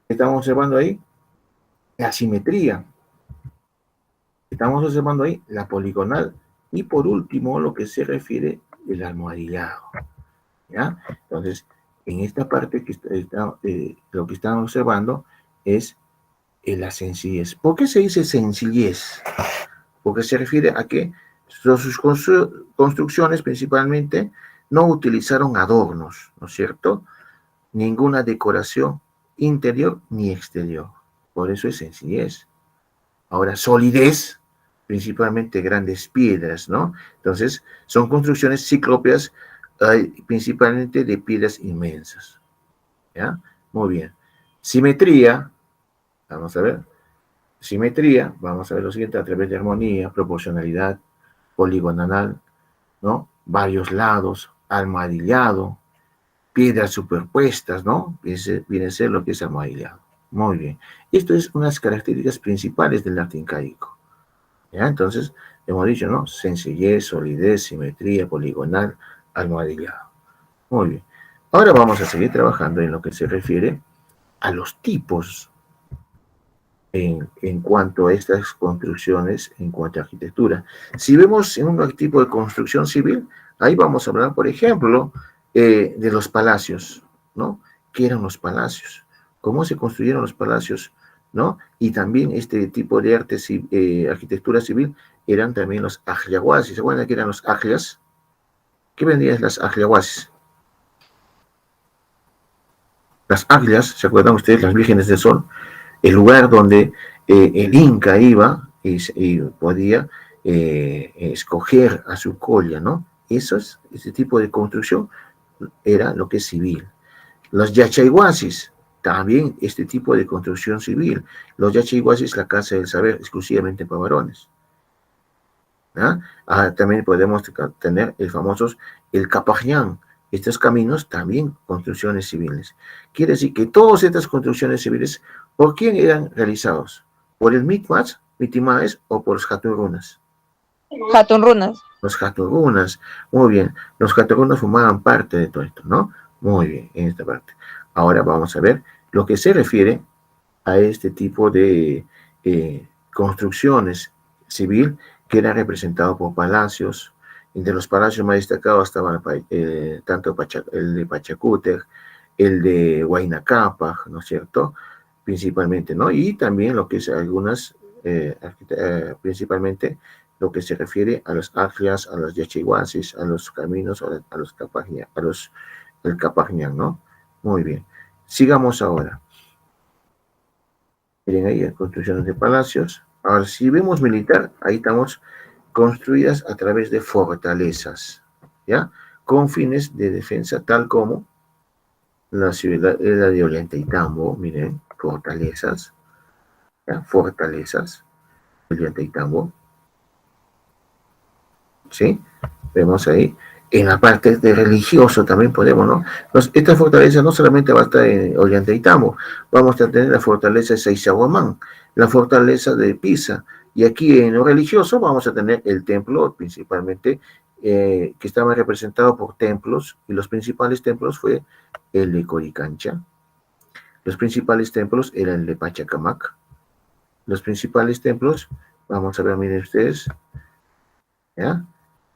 Estamos observando ahí la simetría. Estamos observando ahí la poligonal. Y por último, lo que se refiere al almohadillado, ¿ya? Entonces, en esta parte lo que están observando es la sencillez. ¿Por qué se dice sencillez? Porque se refiere a que sus construcciones principalmente no utilizaron adornos, ¿no es cierto? Ninguna decoración interior ni exterior. Por eso es sencillez. Ahora, solidez, principalmente grandes piedras, ¿no? Entonces, son construcciones ciclópeas, principalmente de piedras inmensas, ¿ya? Muy bien. Simetría, vamos a ver. Simetría, vamos a ver lo siguiente, a través de armonía, proporcionalidad, poligonal, ¿no? Varios lados, almohadillado, piedras superpuestas, ¿no? Viene a ser lo que es almohadillado. Muy bien. Esto es unas características principales del arte incaico. ¿Ya? Entonces, hemos dicho, ¿no? Sencillez, solidez, simetría, poligonal, almohadillado. Muy bien. Ahora vamos a seguir trabajando en lo que se refiere a los tipos en cuanto a estas construcciones, en cuanto a arquitectura. Si vemos en un tipo de construcción civil, ahí vamos a hablar, por ejemplo, de los palacios, ¿no? ¿Qué eran los palacios? ¿Cómo se construyeron los palacios? ¿No? Y también este tipo de arte, arquitectura civil, eran también los ajiahuasis. ¿Se acuerdan qué eran los ajias? ¿Qué vendrían las ajiahuasis? Las ajias, ¿se acuerdan ustedes? Las vírgenes del sol. El lugar donde el Inca iba y podía escoger a su colla, ¿no? Ese tipo de construcción era lo que es civil. Los yachayhuasis, también este tipo de construcción civil. Los yachayhuasis, la casa del saber, exclusivamente para varones. También podemos tener el Capajñán. Estos caminos también construcciones civiles. Quiere decir que todas estas construcciones civiles, ¿por quién eran realizados? ¿Por el Mitimaes o por los Hatunrunas? Hatunrunas. Los Hatunrunas, muy bien. Los Hatunrunas formaban parte de todo esto, ¿no? Muy bien, en esta parte. Ahora vamos a ver lo que se refiere a este tipo de construcciones civil que era representado por palacios. Entre los palacios más destacados estaban tanto el de Pachacútec, el de Huayna Cápac, ¿no es cierto? Principalmente, ¿no? Y también lo que es principalmente lo que se refiere a los ajias, a los yachiguasis, a los caminos, a los Capajñán, el Capajñán, ¿no? Muy bien. Sigamos ahora. Miren ahí, construcciones de palacios. Ahora, si vemos militar, ahí estamos construidas a través de fortalezas, ¿ya? Con fines de defensa, tal como la ciudad de Ollantaytambo, miren, fortalezas, ¿ya? Fortalezas de Ollantaytambo, ¿sí? Vemos ahí. En la parte de religioso también podemos, ¿no? Entonces, esta fortaleza no solamente va a estar en Ollantaytambo, vamos a tener la fortaleza de Sacsayhuamán, la fortaleza de Pisa, y aquí en lo religioso vamos a tener el templo, principalmente, que estaba representado por templos, y los principales templos fue el de Coricancha, los principales templos eran el de Pachacamac, los principales templos, vamos a ver, miren ustedes, ¿ya?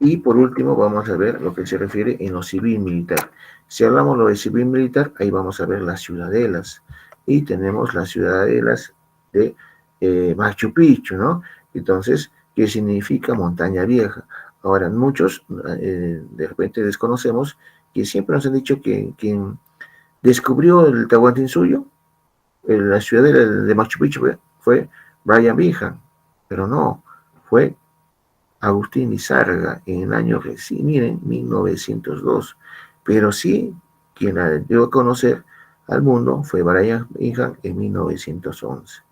Y por último vamos a ver lo que se refiere en lo civil militar. Si hablamos lo de civil militar, ahí vamos a ver las ciudadelas. Y tenemos las ciudadelas de Machu Picchu, ¿no? Entonces, ¿qué significa montaña vieja? Ahora, muchos de repente desconocemos que siempre nos han dicho que quien descubrió el Tahuantinsuyo, la ciudadela de Machu Picchu, fue Brian Bingham, pero no, fue Agustín Lizarga en el año, sí, miren, 1902. Pero sí, quien la dio a conocer al mundo fue Brian Bingham en 1911.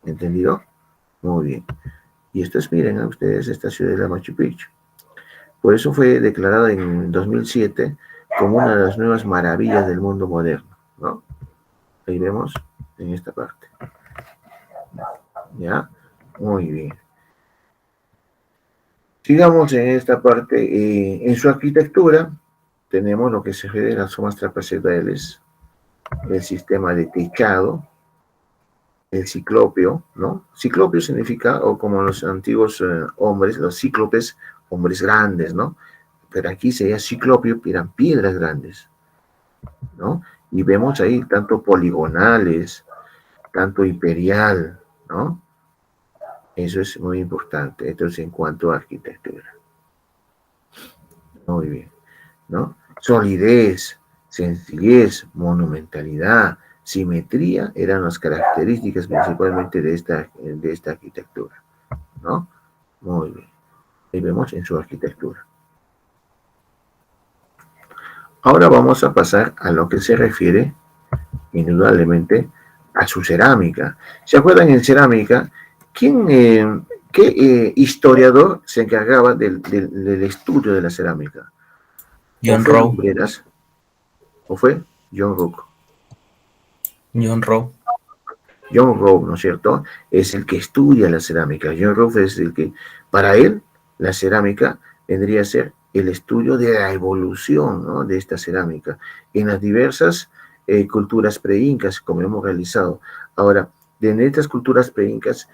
¿Entendido? Muy bien. Y esto es, miren a ustedes, esta ciudad de la Machu Picchu. Por eso fue declarada en 2007 como una de las nuevas maravillas del mundo moderno, ¿no? Ahí vemos en esta parte. ¿Ya? Muy bien. Sigamos en esta parte. En su arquitectura tenemos lo que se refiere a las formas trapezoidales, el sistema de techado, el ciclopio, ¿no? Ciclopio significa, o como los antiguos hombres, los cíclopes, hombres grandes, ¿no? Pero aquí sería ciclopio, eran piedras grandes, ¿no? Y vemos ahí tanto poligonales, tanto imperial, ¿no? Eso es muy importante. Entonces, en cuanto a arquitectura. Muy bien, ¿no? Solidez, sencillez, monumentalidad, simetría eran las características principalmente de esta arquitectura, ¿no? Muy bien. Ahí vemos en su arquitectura. Ahora vamos a pasar a lo que se refiere, indudablemente, a su cerámica. ¿Se acuerdan en cerámica? ¿Qué historiador se encargaba del estudio de la cerámica? John Rowe. ¿O fue John Rowe? John Rowe. John Rowe, ¿no es cierto? Es el que estudia la cerámica. John Rowe es el que, para él, la cerámica vendría a ser el estudio de la evolución, ¿no?, de esta cerámica en las diversas culturas preincas, como hemos realizado. Ahora, de estas culturas preincas,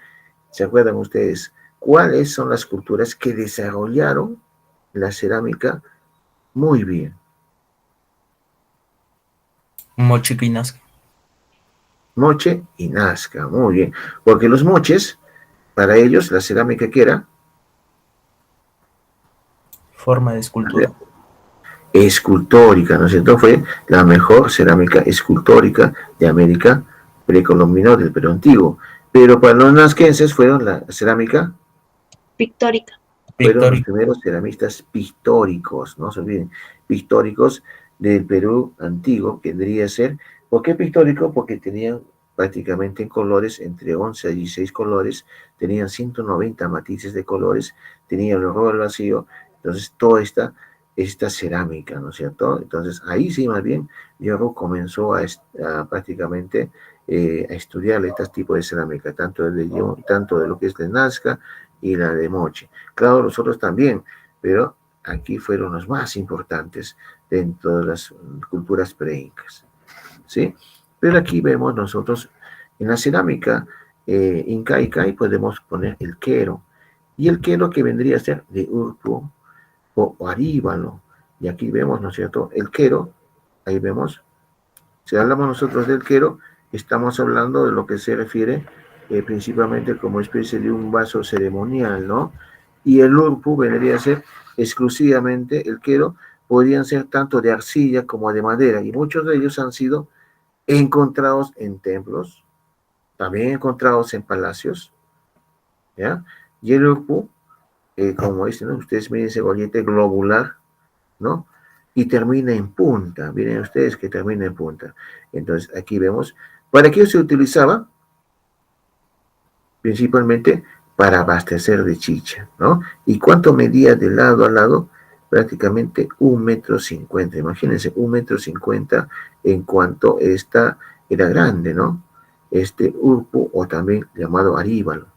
¿se acuerdan ustedes cuáles son las culturas que desarrollaron la cerámica muy bien? Mochica y Nazca. Moche y Nazca, muy bien. Porque los moches, para ellos, la cerámica que era forma de escultura. Escultórica, ¿no es cierto? Fue la mejor cerámica escultórica de América precolombina del Perú antiguo. Pero para los nazquenses fueron la cerámica Pictórica. fueron los primeros ceramistas pictóricos, no se olviden, pictóricos del Perú antiguo, que debería ser. ¿Por qué pictórico? Porque tenían prácticamente en colores, entre 11 a 16 colores, tenían 190 matices de colores, tenían el rojo al vacío, entonces toda esta cerámica, ¿no es cierto? Entonces ahí sí, más bien, Diego comenzó a prácticamente a estudiar este tipo de cerámica, tanto de lo que es de Nazca y la de Moche. Claro, los otros también, pero aquí fueron los más importantes dentro de las culturas preincas, ¿sí? Pero aquí vemos nosotros en la cerámica incaica y podemos poner el quero, y el quero que vendría a ser de Urpu o Aríbalo, y aquí vemos, ¿no es cierto?, el quero, ahí vemos, si hablamos nosotros del quero, estamos hablando de lo que se refiere principalmente como especie de un vaso ceremonial, ¿no? Y el urpu vendría a ser exclusivamente el quero, podrían ser tanto de arcilla como de madera, y muchos de ellos han sido encontrados en templos, también encontrados en palacios, ¿ya? Y el urpu, como dicen, ¿no?, ustedes miren ese gollete globular, ¿no? Y termina en punta, miren ustedes que termina en punta. Entonces aquí vemos, ¿para qué se utilizaba? Principalmente para abastecer de chicha, ¿no? ¿Y cuánto medía de lado a lado? Prácticamente 1,50 m. Imagínense, 1,50 m en cuanto esta era grande, ¿no? Este urpu, o también llamado aríbalo.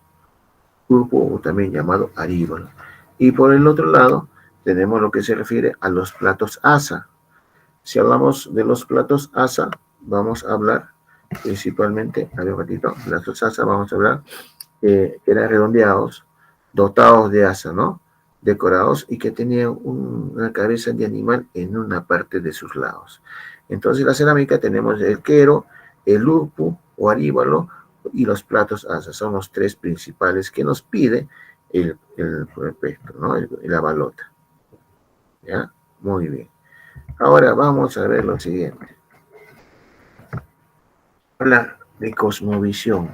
Urpu, o también llamado aríbalo. Y por el otro lado, tenemos lo que se refiere a los platos asa. Si hablamos de los platos asa, vamos a hablar principalmente, a ver un ratito, platos asa, vamos a hablar que eran redondeados, dotados de asa, ¿no? decorados y que tenían una cabeza de animal en una parte de sus lados. Entonces, la cerámica tenemos el quero, el urpu o aríbalo y los platos asas. Son los tres principales que nos pide el prospecto, ¿no? La balota. ¿Ya? Muy bien. Ahora vamos a ver lo siguiente. Habla de cosmovisión.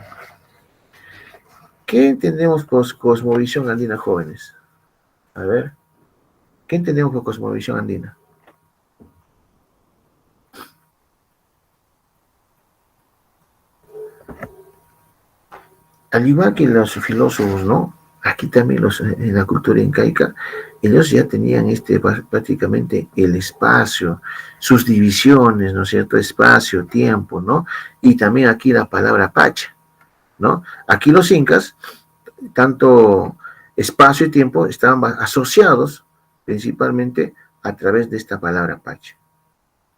¿Qué entendemos por cosmovisión andina, jóvenes? A ver, ¿qué entendemos por cosmovisión andina? Al igual que los filósofos, ¿no? Aquí también en la cultura incaica, ellos ya tenían prácticamente el espacio, sus divisiones, ¿no es cierto? Espacio, tiempo, ¿no? Y también aquí la palabra pacha, ¿no? Aquí los incas, tanto espacio y tiempo estaban asociados principalmente a través de esta palabra pacha.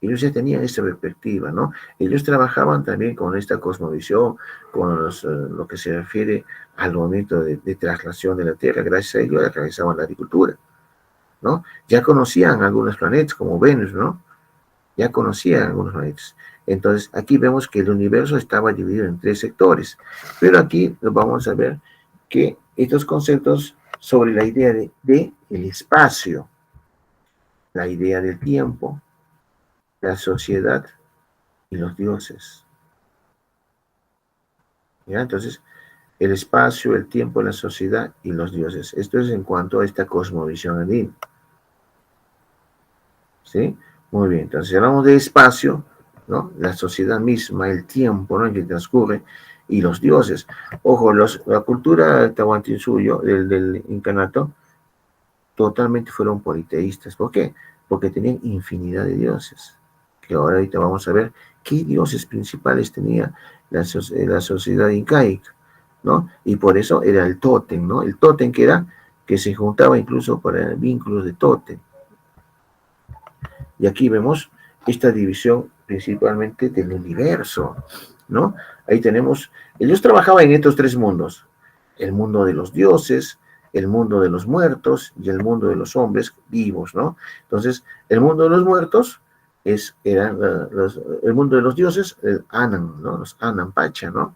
Ellos ya tenían esta perspectiva, ¿no? Ellos trabajaban también con esta cosmovisión, con lo que se refiere al momento de traslación de la Tierra. Gracias a ellos realizaban la agricultura, ¿no? Ya conocían algunos planetas, como Venus, ¿no? Ya conocían algunos planetas. Entonces, aquí vemos que el universo estaba dividido en tres sectores. Pero aquí vamos a ver que estos conceptos sobre la idea de el espacio, la idea del tiempo, la sociedad y los dioses. ¿Ya? Entonces, el espacio, el tiempo, la sociedad y los dioses. Esto es en cuanto a esta cosmovisión andina. ¿Sí? Muy bien. Entonces, hablamos de espacio, ¿no? La sociedad misma, el tiempo, ¿no? En que transcurre, y los dioses. Ojo, la cultura tahuantinsuyo, del incanato, totalmente fueron politeístas. ¿Por qué? Porque tenían infinidad de dioses. Que ahorita vamos a ver qué dioses principales tenía la sociedad incaica, ¿no? Y por eso era el tótem, ¿no? El tótem que se juntaba incluso para vínculos de tótem. Y aquí vemos esta división principalmente del universo, ¿no? Ahí tenemos, ellos trabajaban en estos tres mundos, el mundo de los dioses, el mundo de los muertos y el mundo de los hombres vivos, ¿no? Entonces, el mundo de los muertos era el mundo de los dioses, el Anan, ¿no? Los Anan Pacha, ¿no?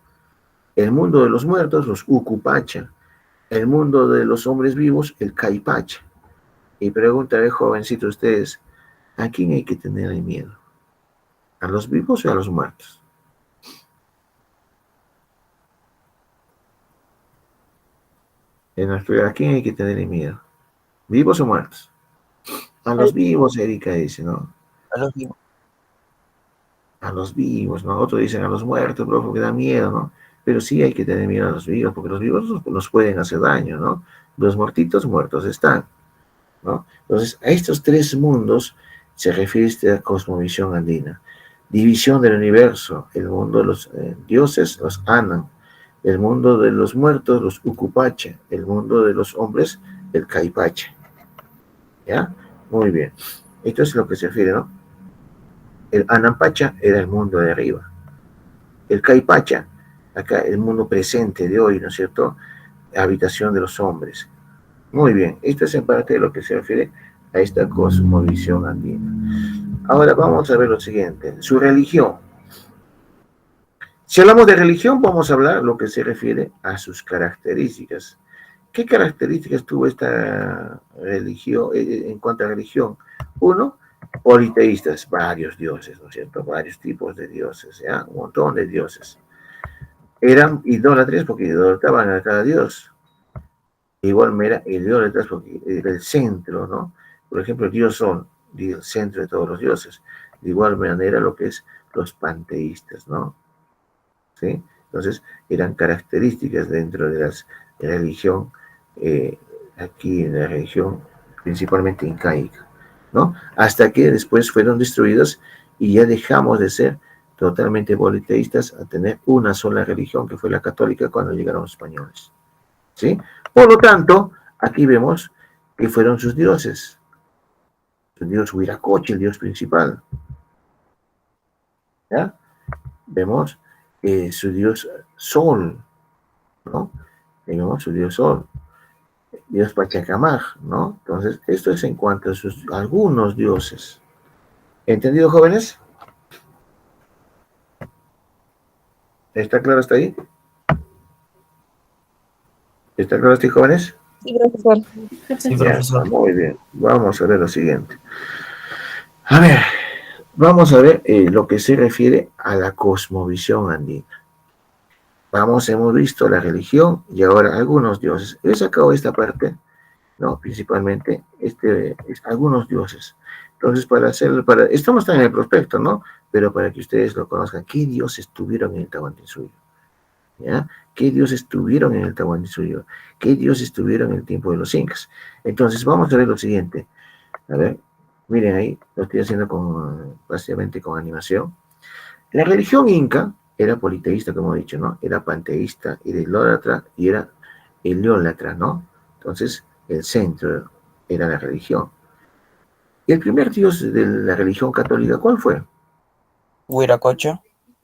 El mundo de los muertos, los Ukupacha. El mundo de los hombres vivos, el Caipacha. Y pregúntale, jovencito, ustedes, ¿a quién hay que tenerle miedo? ¿A los vivos o a los muertos? En la actualidad, ¿a quién hay que tenerle miedo? ¿Vivos o muertos? A los vivos, Erika dice, ¿no? A los vivos. A los vivos, ¿no? Otros dicen a los muertos, bro, porque da miedo, ¿no? Pero sí hay que tener miedo a los vivos, porque los vivos nos pueden hacer daño, ¿no? Los muertitos muertos están, ¿no? Entonces, a estos tres mundos se refiere esta cosmovisión andina. División del universo, el mundo de los dioses, los Anan, el mundo de los muertos, los Ukupacha, el mundo de los hombres, el Caipacha. ¿Ya? Muy bien. Esto es lo que se refiere, ¿no? El Anampacha era el mundo de arriba. El Caipacha, acá el mundo presente de hoy, ¿no es cierto? Habitación de los hombres. Muy bien, esto es en parte de lo que se refiere a esta cosmovisión andina. Ahora vamos a ver lo siguiente, su religión. Si hablamos de religión, vamos a hablar lo que se refiere a sus características. ¿Qué características tuvo esta religión en cuanto a religión? Uno, politeístas, varios dioses, ¿no es cierto? Varios tipos de dioses, ¿ya? Un montón de dioses. Eran idólatras porque idolatraban a cada dios. Igual era idólatras porque era el centro, ¿no? Por ejemplo, el dios Sol, el centro de todos los dioses. De igual manera lo que es los panteístas, ¿no? ¿Sí? Entonces, eran características dentro de la religión, aquí en la religión principalmente incaica, ¿no? Hasta que después fueron destruidos y ya dejamos de ser totalmente politeístas a tener una sola religión, que fue la católica, cuando llegaron los españoles, ¿sí? Por lo tanto, aquí vemos que fueron sus dioses. El dios Huiracoche, el dios principal, ¿ya? Vemos su dios Sol, ¿no? Vemos su dios Sol. Dios Pachacamac, ¿no? Entonces, esto es en cuanto a algunos dioses. ¿Entendido, jóvenes? ¿Está claro hasta ahí? ¿Está claro hasta ahí, jóvenes? Sí, profesor. Sí, Ya, profesor. muy bien. Vamos a ver lo siguiente. A ver, vamos a ver lo que se refiere a la cosmovisión andina. Hemos visto la religión y ahora algunos dioses. He sacado esta parte, ¿no? Principalmente algunos dioses. Entonces, estamos tan en el prospecto, ¿no? Pero para que ustedes lo conozcan, ¿qué dioses estuvieron en el Tahuantinsuyo? ¿Ya? ¿Qué dioses estuvieron en el Tahuantinsuyo? ¿Qué dioses estuvieron en el tiempo de los incas? Entonces, vamos a ver lo siguiente. A ver, miren ahí, lo estoy haciendo básicamente con animación. La religión inca era politeísta, como he dicho, ¿no? Era panteísta, era idólatra y era heliólatra, ¿no? Entonces, el centro era la religión. Y el primer dios de la religión católica, ¿cuál fue? Huiracocha.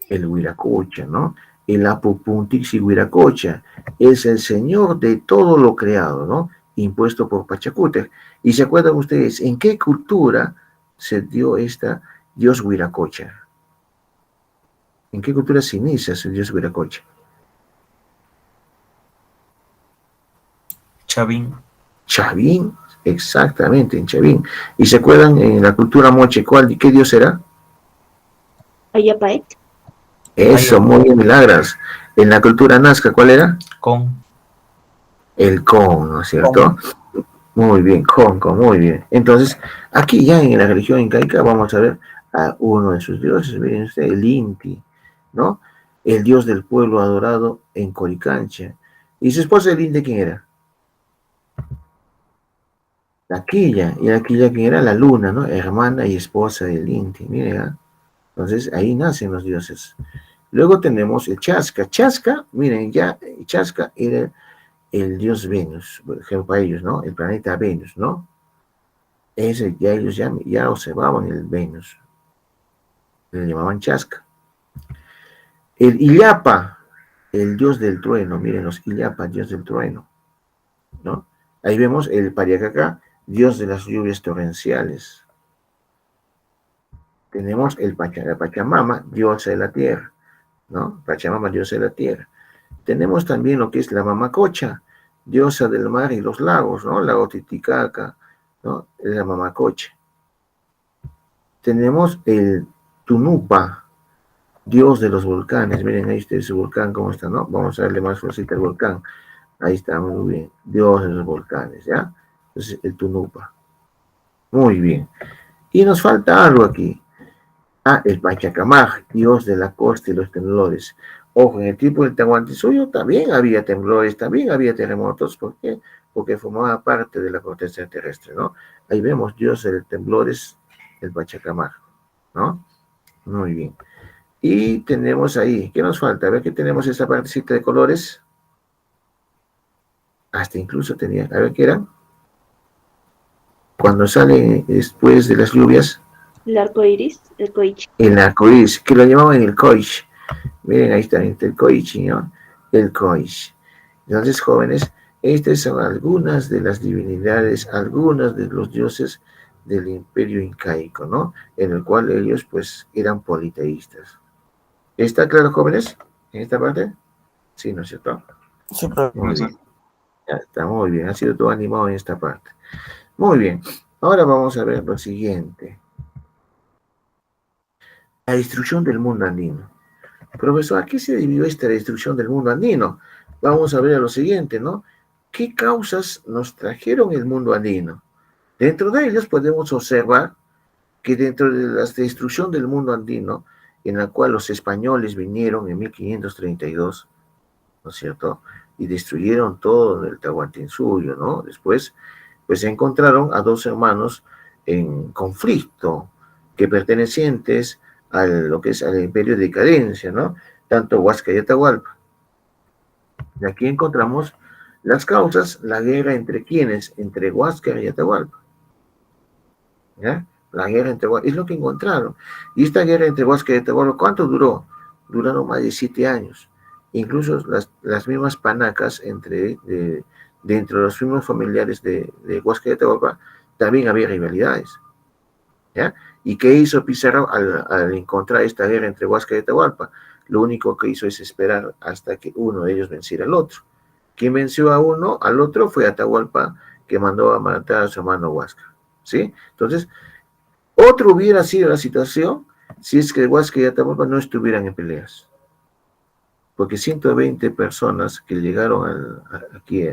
El Huiracocha, ¿no? El Apupuntixi Huiracocha es el señor de todo lo creado, ¿no? Impuesto por Pachacútec. ¿Y se acuerdan ustedes en qué cultura se dio esta dios Huiracocha? ¿En qué cultura se inicia ese dios Huiracocha? Chavín. Chavín, exactamente, en Chavín. ¿Y se acuerdan en la cultura moche qué dios era? Ayapaet. Eso, muy bien, Milagras. En la cultura nazca, ¿cuál era? Con. El Con, ¿no es cierto? Muy bien, Con, muy bien. Entonces, aquí ya en la religión incaica vamos a ver a uno de sus dioses, miren ustedes, el Inti, ¿no? El dios del pueblo adorado en Coricancha. ¿Y su esposa el Inti quién era? La Quilla. ¿Y la Quilla quién era? La luna, ¿no? Hermana y esposa del Inti, miren, ¿eh? Entonces, ahí nacen los dioses. Luego tenemos el Chasca. Chasca, miren, ya Chasca era el dios Venus, por ejemplo, para ellos, ¿no? El planeta Venus, ¿no? Ese, ya ellos ya observaban el Venus. Le llamaban Chasca. El Illapa, el dios del trueno, miren los Illapa, dios del trueno, ¿no? Ahí vemos el Pariacacá, dios de las lluvias torrenciales. Tenemos la Pachamama, diosa de la tierra, ¿no? Pachamama, diosa de la tierra. Tenemos también lo que es la Mamacocha, diosa del mar y los lagos, ¿no? Lago Titicaca, ¿no? La Mamacocha. Tenemos el Tunupa, dios de los volcanes. Miren ahí ustedes su volcán cómo está, ¿no? Vamos a darle más fuercita al volcán. Ahí está, muy bien. Dios de los volcanes, ¿ya? Entonces, el Tunupa. Muy bien. Y nos falta algo aquí. Ah, el Pachacamac, dios de la costa y los temblores. Ojo, en el tiempo del Tahuantinsuyo también había temblores, también había terremotos. ¿Por qué? Porque formaba parte de la corteza terrestre, ¿no? Ahí vemos dios de temblores, el Pachacamac, ¿no? Muy bien. Y tenemos ahí, ¿qué nos falta? A ver que tenemos esa partecita de colores. Hasta incluso tenía, a ver qué era. Cuando sale después de las lluvias. El arco iris, el coich. El arco iris, que lo llamaban el coich. Miren, ahí está, el coich, ¿no? El coich. Entonces, jóvenes, estas son algunas de las divinidades, algunos de los dioses del imperio incaico, ¿no? En el cual ellos, pues, eran politeístas. ¿Está claro, jóvenes? ¿En esta parte? Sí, ¿no es cierto? Sí, profesor. Muy bien. Ya está, muy bien. Ha sido todo animado en esta parte. Muy bien. Ahora vamos a ver lo siguiente. La destrucción del mundo andino. Profesor, ¿a qué se debió esta destrucción del mundo andino? Vamos a ver lo siguiente, ¿no? ¿Qué causas nos trajeron el mundo andino? Dentro de ellos podemos observar que dentro de la destrucción del mundo andino, en la cual los españoles vinieron en 1532, ¿no es cierto? Y destruyeron todo el Tahuantinsuyo, ¿no? Después, pues se encontraron a dos hermanos en conflicto, que pertenecientes a lo que es al imperio de decadencia, ¿no? Tanto Huasca y Atahualpa. Y aquí encontramos las causas, la guerra entre quienes, entre Huáscar y Atahualpa. ¿Ya? La guerra entre Huáscar, es lo que encontraron. Y esta guerra entre Huáscar y Atahualpa, ¿cuánto duró? Duraron más de 7 años. Incluso las mismas panacas de dentro de los mismos familiares de Huáscar y Atahualpa, también había rivalidades, ¿ya? ¿Y qué hizo Pizarro al encontrar esta guerra entre Huáscar y Atahualpa? Lo único que hizo es esperar hasta que uno de ellos venciera al otro. Quien venció a uno, al otro, fue Atahualpa, que mandó a matar a su hermano Huáscar, ¿sí? Entonces, otro hubiera sido la situación si es que Huáscar y Atahualpa no estuvieran en peleas. Porque 120 personas que llegaron aquí,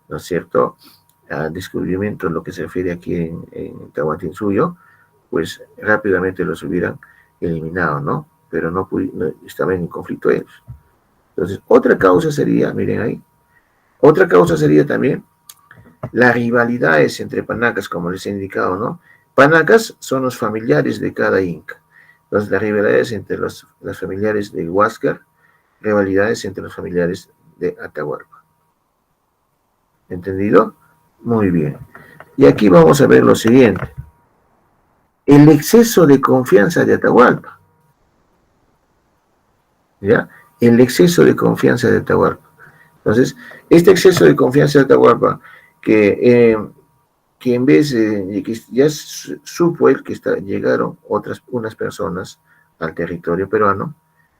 ¿no es cierto?, al descubrimiento de lo que se refiere aquí en Tahuantinsuyo, pues rápidamente los hubieran eliminado, ¿no? Pero no estaban en conflicto ellos. Entonces, otra causa sería, miren ahí, otra causa sería también las rivalidades entre panacas, como les he indicado, ¿no? Panacas son los familiares de cada inca. Entonces, las rivalidades entre los familiares de Huáscar, rivalidades entre los familiares de Atahualpa. ¿Entendido? Muy bien. Y aquí vamos a ver lo siguiente. El exceso de confianza de Atahualpa. ¿Ya? El exceso de confianza de Atahualpa. Entonces, este exceso de confianza de Atahualpa, que en vez de que ya supo él que llegaron unas personas al territorio peruano,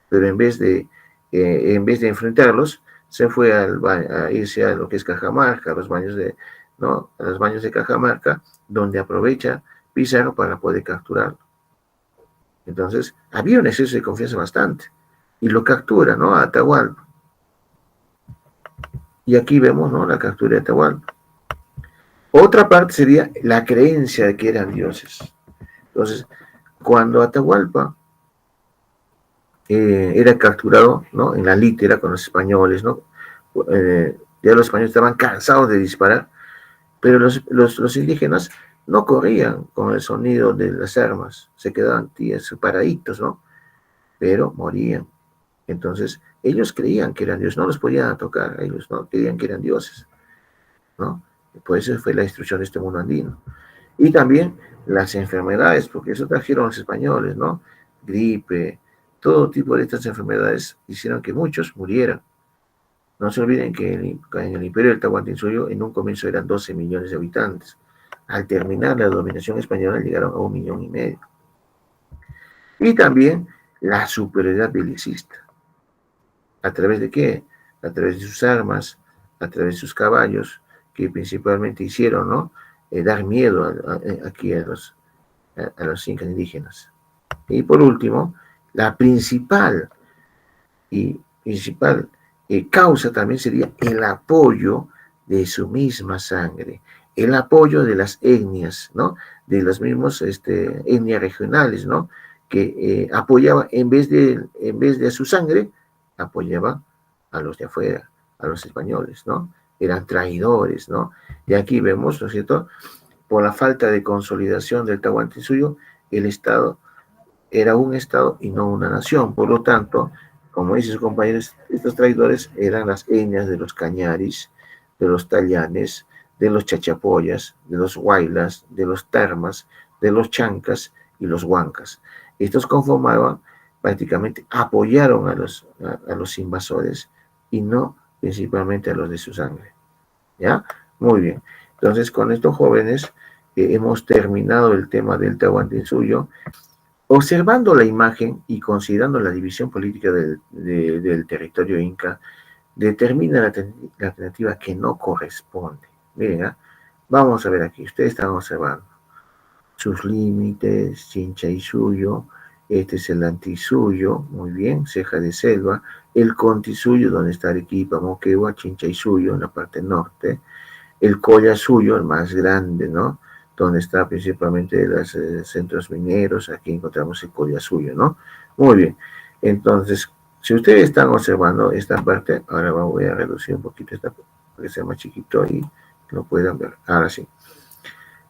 pero en vez de enfrentarlos, se fue a irse a lo que es Cajamarca, a los baños ¿no? A los baños de Cajamarca, donde aprovecha Pizarro para poder capturarlo. Entonces, había un exceso de confianza bastante, y lo captura, ¿no? A Atahualpa. Y aquí vemos, ¿no?, la captura de Atahualpa. Otra parte sería la creencia de que eran dioses. Entonces, cuando Atahualpa era capturado, ¿no?, en la litera con los españoles, ¿no? Ya los españoles estaban cansados de disparar, pero los indígenas no corrían con el sonido de las armas, se quedaban paraditos, ¿no? Pero morían. Entonces, ellos creían que eran dioses, no los podían tocar, ellos no creían que eran dioses, ¿no? Por eso fue la destrucción de este mundo andino. Y también las enfermedades, porque eso trajeron los españoles, ¿no? Gripe, todo tipo de estas enfermedades hicieron que muchos murieran. No se olviden que en el imperio del Tahuantinsuyo en un comienzo eran 12 millones de habitantes. Al terminar la dominación española llegaron a 1,5 millones. Y también la superioridad belicista. ¿A través de qué? A través de sus armas, a través de sus caballos, que principalmente hicieron, ¿no?, dar miedo aquí a los incas indígenas. Y por último, la principal causa también sería el apoyo de su misma sangre, el apoyo de las etnias, ¿no?, de los mismos etnias regionales, ¿no?, que apoyaba, en vez de a su sangre, apoyaba a los de afuera, a los españoles, ¿no? Eran traidores, ¿no? Y aquí vemos, ¿no es cierto?, por la falta de consolidación del Tahuantinsuyo, el Estado era un Estado y no una nación. Por lo tanto, como dicen sus compañeros, estos traidores eran las etnias de los cañaris, de los tallanes, de los chachapoyas, de los huaylas, de los termas, de los chancas y los huancas. Estos conformaban, prácticamente apoyaron a los invasores y no principalmente a los de su sangre. ¿Ya? Muy bien. Entonces, con estos jóvenes hemos terminado el tema del Tahuantinsuyo. Observando la imagen y considerando la división política del territorio inca, determina la alternativa que no corresponde. Miren, vamos a ver aquí, ustedes están observando sus límites, Chinchaysuyo, este es el Antisuyo, muy bien, Ceja de Selva, el Contisuyo, donde está Arequipa, Moquegua, Chinchaysuyo en la parte norte, el Collasuyo, el más grande, ¿no?, donde está principalmente los centros mineros. Aquí encontramos el Collasuyo, ¿no? Muy bien. Entonces, si ustedes están observando esta parte, ahora voy a reducir un poquito esta para que sea más chiquito y lo puedan ver. Ahora sí.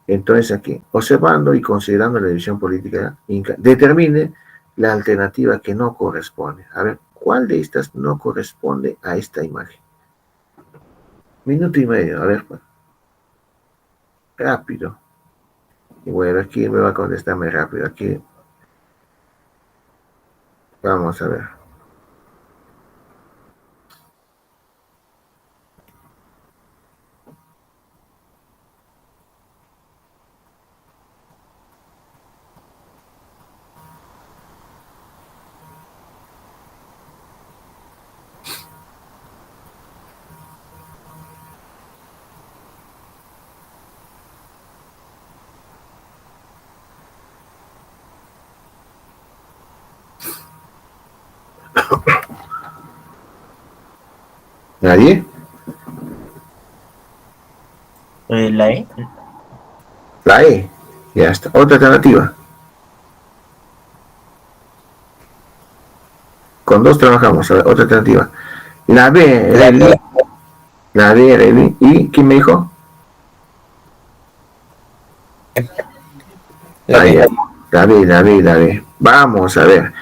Entonces aquí, observando y considerando la división política inca, determine la alternativa que no corresponde. A ver, ¿cuál de estas no corresponde a esta imagen? Minuto y medio, a ver, rápido. Y bueno, aquí me va a contestarme rápido. Aquí vamos a ver. ¿Nadie? La E. La E. Ya está. Otra alternativa. Con dos trabajamos. A ver, otra alternativa. La B, La Reli. B. La B, Reli. ¿Y quién me dijo? La Ahí, B. ahí. La B. Vamos a ver.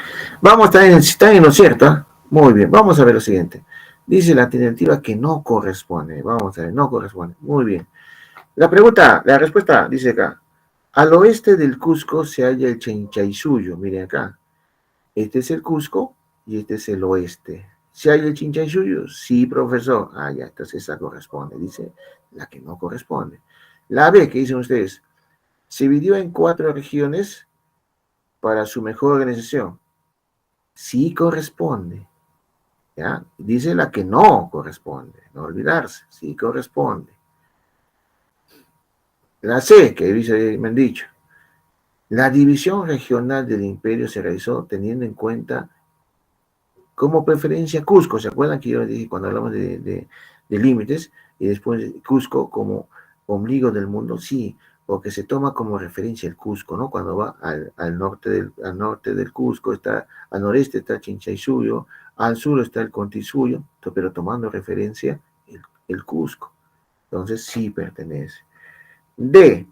Vamos, está en lo cierto. ¿Eh? Muy bien. Vamos a ver lo siguiente. Dice la alternativa que no corresponde. Vamos a ver, no corresponde. Muy bien. La respuesta dice acá. Al oeste del Cusco se halla el Chinchaysuyo. Miren acá. Este es el Cusco y este es el oeste. ¿Se halla el Chinchaysuyo? Sí, profesor. Ah, ya, entonces esa corresponde. Dice la que no corresponde. La B, ¿qué dicen ustedes? Se dividió en 4 regiones para su mejor organización. Sí corresponde. ¿Ya? Dice la que no corresponde. No olvidarse. Sí corresponde. La C, que me han dicho. La división regional del imperio se realizó teniendo en cuenta como preferencia Cusco. ¿Se acuerdan que yo les dije cuando hablamos de límites y después Cusco como ombligo del mundo? Sí, porque se toma como referencia el Cusco, ¿no? Cuando va al norte del Cusco, al noreste está Chinchaysuyo, al sur está el Contisuyo, pero tomando referencia el Cusco. Entonces sí pertenece. D.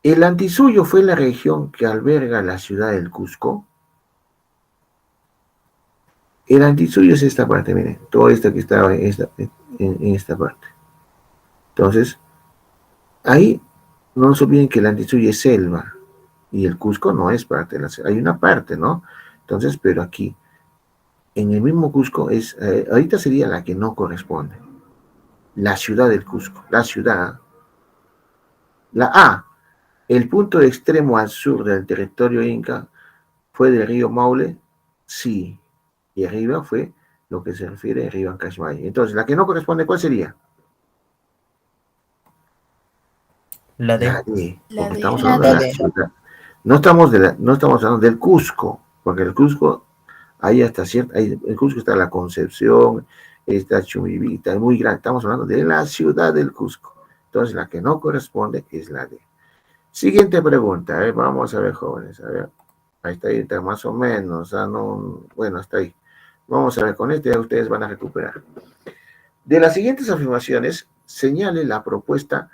El Antisuyo fue la región que alberga la ciudad del Cusco. El Antisuyo es esta parte, miren, todo esto que estaba en esta parte. Entonces, ahí no se olviden que el Antisuyo es selva y el Cusco no es parte de la selva. Hay una parte, ¿no? Entonces, pero aquí, en el mismo Cusco, ahorita sería la que no corresponde. La ciudad del Cusco, la ciudad. La A, el punto extremo al sur del territorio inca fue del río Maule, sí. Y arriba fue lo que se refiere a río Ancash-Valle. Entonces, la que no corresponde, ¿cuál sería? La D. La D, La porque D. estamos La hablando de la D. ciudad. No estamos hablando del Cusco, porque el Cusco, ahí hasta el Cusco está la Concepción, está Chumbiví, está muy grande. Estamos hablando de la ciudad del Cusco. Entonces, la que no corresponde es la D. Siguiente pregunta, vamos a ver, jóvenes, a ver. Ahí está, más o menos, bueno, hasta ahí. Vamos a ver, con este ya ustedes van a recuperar. De las siguientes afirmaciones, señale la propuesta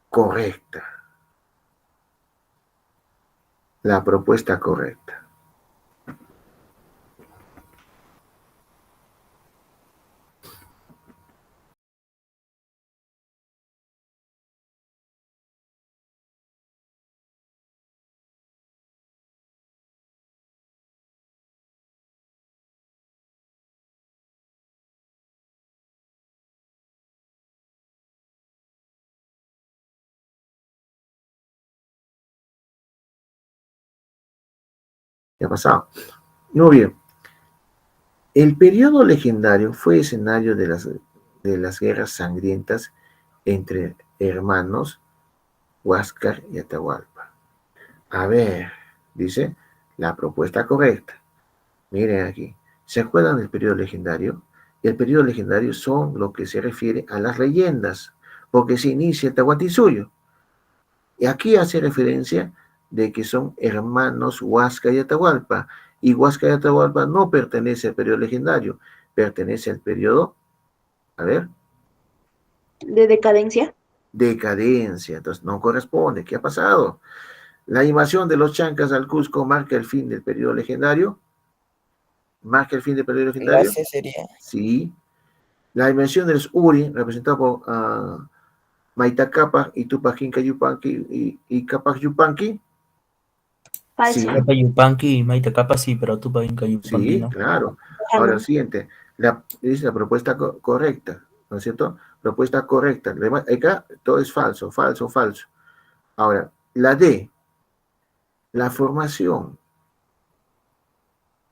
correcta. La propuesta correcta. ¿Qué ha pasado? Muy bien. El periodo legendario fue escenario de las guerras sangrientas entre hermanos Huáscar y Atahualpa. A ver, dice la propuesta correcta. Miren aquí. ¿Se acuerdan del periodo legendario? El periodo legendario son lo que se refiere a las leyendas, porque se inicia el Tahuantinsuyo. Y aquí hace referencia de que son hermanos Huáscar y Atahualpa. Y Huáscar y Atahualpa no pertenece al periodo legendario, pertenece al periodo, a ver, De decadencia. decadencia. Entonces no corresponde. ¿Qué ha pasado? La invasión de los chancas al Cusco marca el fin del periodo legendario. ¿Marca el fin del periodo La legendario? C sería. Sí. La dimensión de los Uri, representado por Maita Capac y Tupac Inca Yupanqui y Capac Yupanqui. Falso. Sí, Capa Yupanqui y Maite Capa sí, pero Tupac Inca Yupanqui sí, no. claro. Ah, Ahora, no. el siguiente, es la propuesta correcta, ¿no es cierto? Propuesta correcta. Acá todo es falso, falso, falso. Ahora, la D, la formación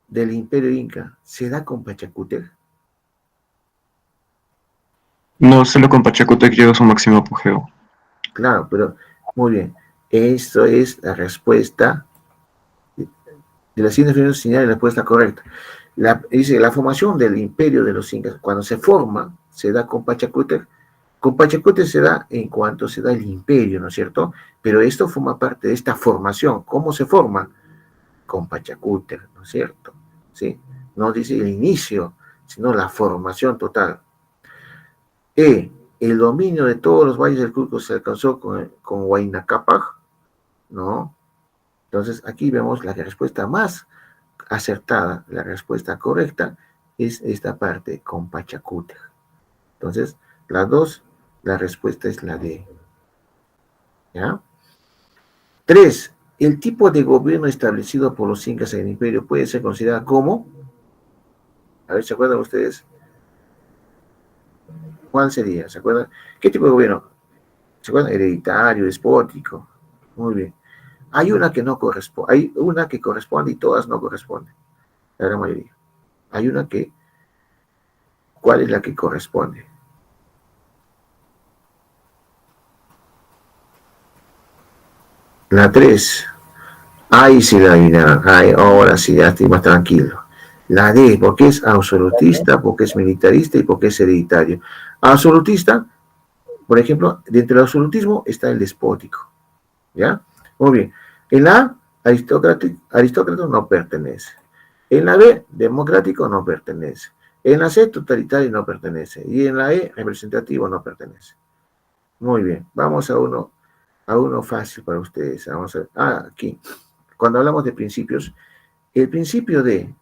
del Imperio Inca, ¿se da con Pachacútec? No, solo con Pachacútec llega a su máximo apogeo. Claro, pero muy bien. Esto es la respuesta de la siguiente señal, la respuesta correcta. Dice, la formación del imperio de los incas, cuando se forma, se da con Pachacútec. Con Pachacútec se da en cuanto se da el imperio, ¿no es cierto? Pero esto forma parte de esta formación. ¿Cómo se forma? Con Pachacútec, ¿no es cierto? ¿Sí? No dice el inicio, sino la formación total. El dominio de todos los valles del Cusco se alcanzó con Huayna Cápac, ¿no? Entonces, aquí vemos la respuesta más acertada, la respuesta correcta es esta parte con Pachacútec. Entonces, las dos, la respuesta es la D. ¿Ya? 3. El tipo de gobierno establecido por los incas en el imperio puede ser considerado como, a ver, ¿se acuerdan ustedes? ¿Cuál sería? ¿Se acuerdan? ¿Qué tipo de gobierno? ¿Se acuerdan? Hereditario, despótico. Muy bien. Hay una que no corresponde, hay una que corresponde y todas no corresponden. La gran mayoría. Hay una que, ¿cuál es la que corresponde? La 3. Ahí sí la adivinaron. Ay, ahora sí, ya estoy más tranquilo. La D, porque es absolutista, porque es militarista y porque es hereditario. Absolutista, por ejemplo, dentro del absolutismo está el despótico. ¿Ya? Muy bien. En la A, aristócrata no pertenece. En la B, democrático no pertenece. En la C, totalitario no pertenece. Y en la E, representativo no pertenece. Muy bien. Vamos a uno fácil para ustedes. Vamos a ver. Aquí. Cuando hablamos de principios, el principio D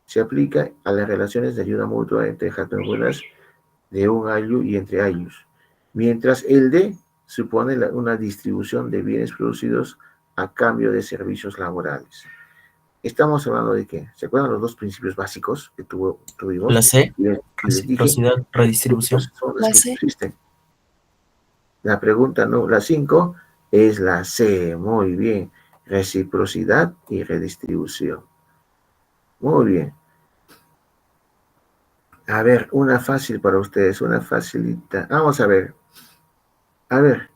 se aplica a las relaciones de ayuda mutua entre jatonunas de un ayllu y entre ayllus, mientras el D supone una distribución de bienes producidos a cambio de servicios laborales. Estamos hablando de qué? ¿Se acuerdan los dos principios básicos que tuvimos? La C, Y les dije, reciprocidad, redistribución. son las que existen. La pregunta, no, la 5 es la C, muy bien. Reciprocidad y redistribución. Muy bien. A ver, una fácil para ustedes, una facilita. Vamos a ver. A ver,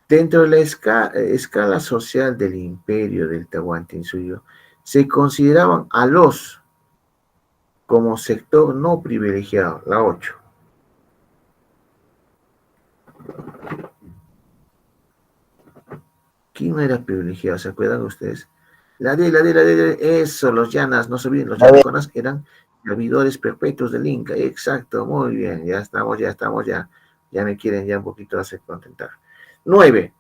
dentro de la escala social del imperio del Tahuantinsuyo, se consideraban a los como sector no privilegiado, la 8. ¿Quién no era privilegiado? ¿Se acuerdan ustedes? La D, eso, los llanas, no se olviden, los llanaconas eran servidores perpetuos del Inca, exacto, muy bien, ya estamos, ya me quieren ya un poquito hacer contentar. 9.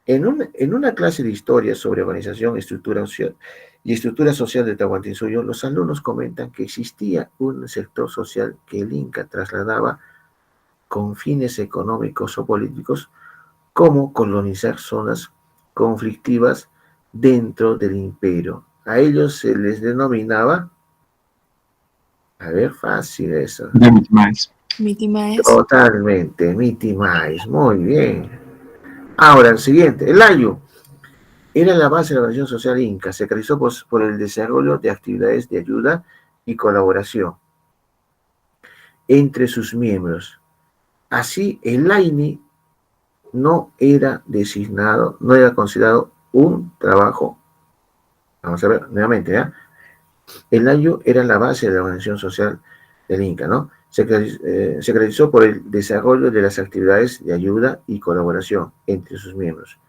En una clase de historia sobre organización y estructura social del Tahuantinsuyo, los alumnos comentan que existía un sector social que el Inca trasladaba con fines económicos o políticos, como colonizar zonas conflictivas dentro del imperio. A ellos se les denominaba, a ver, fácil eso. De Mitmaes. Mitimaes. Totalmente, mitimais, muy bien. Ahora, el siguiente, el ayu. Era la base de la organización social inca, se caracterizó por el desarrollo de actividades de ayuda y colaboración entre sus miembros. Así, el AINI no era designado, no era considerado un trabajo. Vamos a ver nuevamente, ¿ya? El ayu era la base de la organización social del Inca, ¿no? Se caracterizó por el desarrollo de las actividades de ayuda y colaboración entre sus miembros.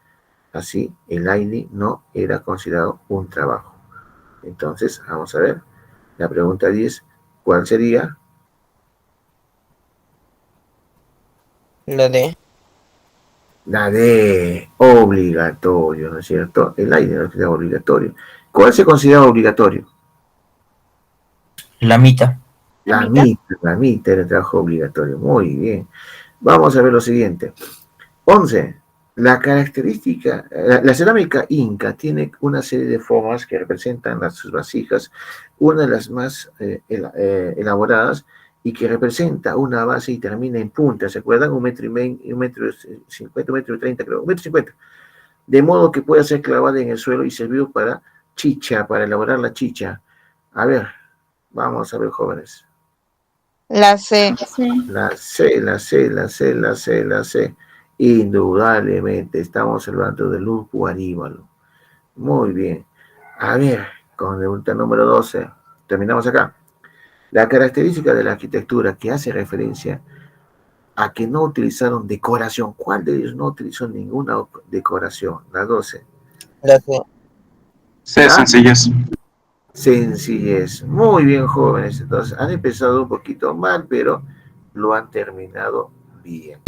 Así, el AINI no era considerado un trabajo. Entonces, vamos a ver. La pregunta 10, ¿cuál sería? La D. La D, obligatorio, ¿no es cierto? El AINI no es obligatorio. ¿Cuál se considera obligatorio? La mitad. La mitad era el trabajo obligatorio. Muy bien. Vamos a ver lo siguiente. 11. La cerámica inca tiene una serie de formas que representan sus vasijas, una de las más elaboradas y que representa una base y termina en punta. ¿Se acuerdan? 1,20 m, 1,50 m, 1,30 m, creo, 1,50 m. De modo que puede ser clavada en el suelo y servir para chicha, para elaborar la chicha. A ver, vamos a ver, jóvenes. La C. La C. Indudablemente, estamos hablando del lupo aníbalo. Muy bien. A ver, con la pregunta número 12. Terminamos acá. La característica de la arquitectura que hace referencia a que no utilizaron decoración. ¿Cuál de ellos no utilizó ninguna decoración? La 12. La C. C, ¿Ah? sencillez. Sencillez. Muy bien, jóvenes. Entonces, han empezado un poquito mal, pero lo han terminado bien.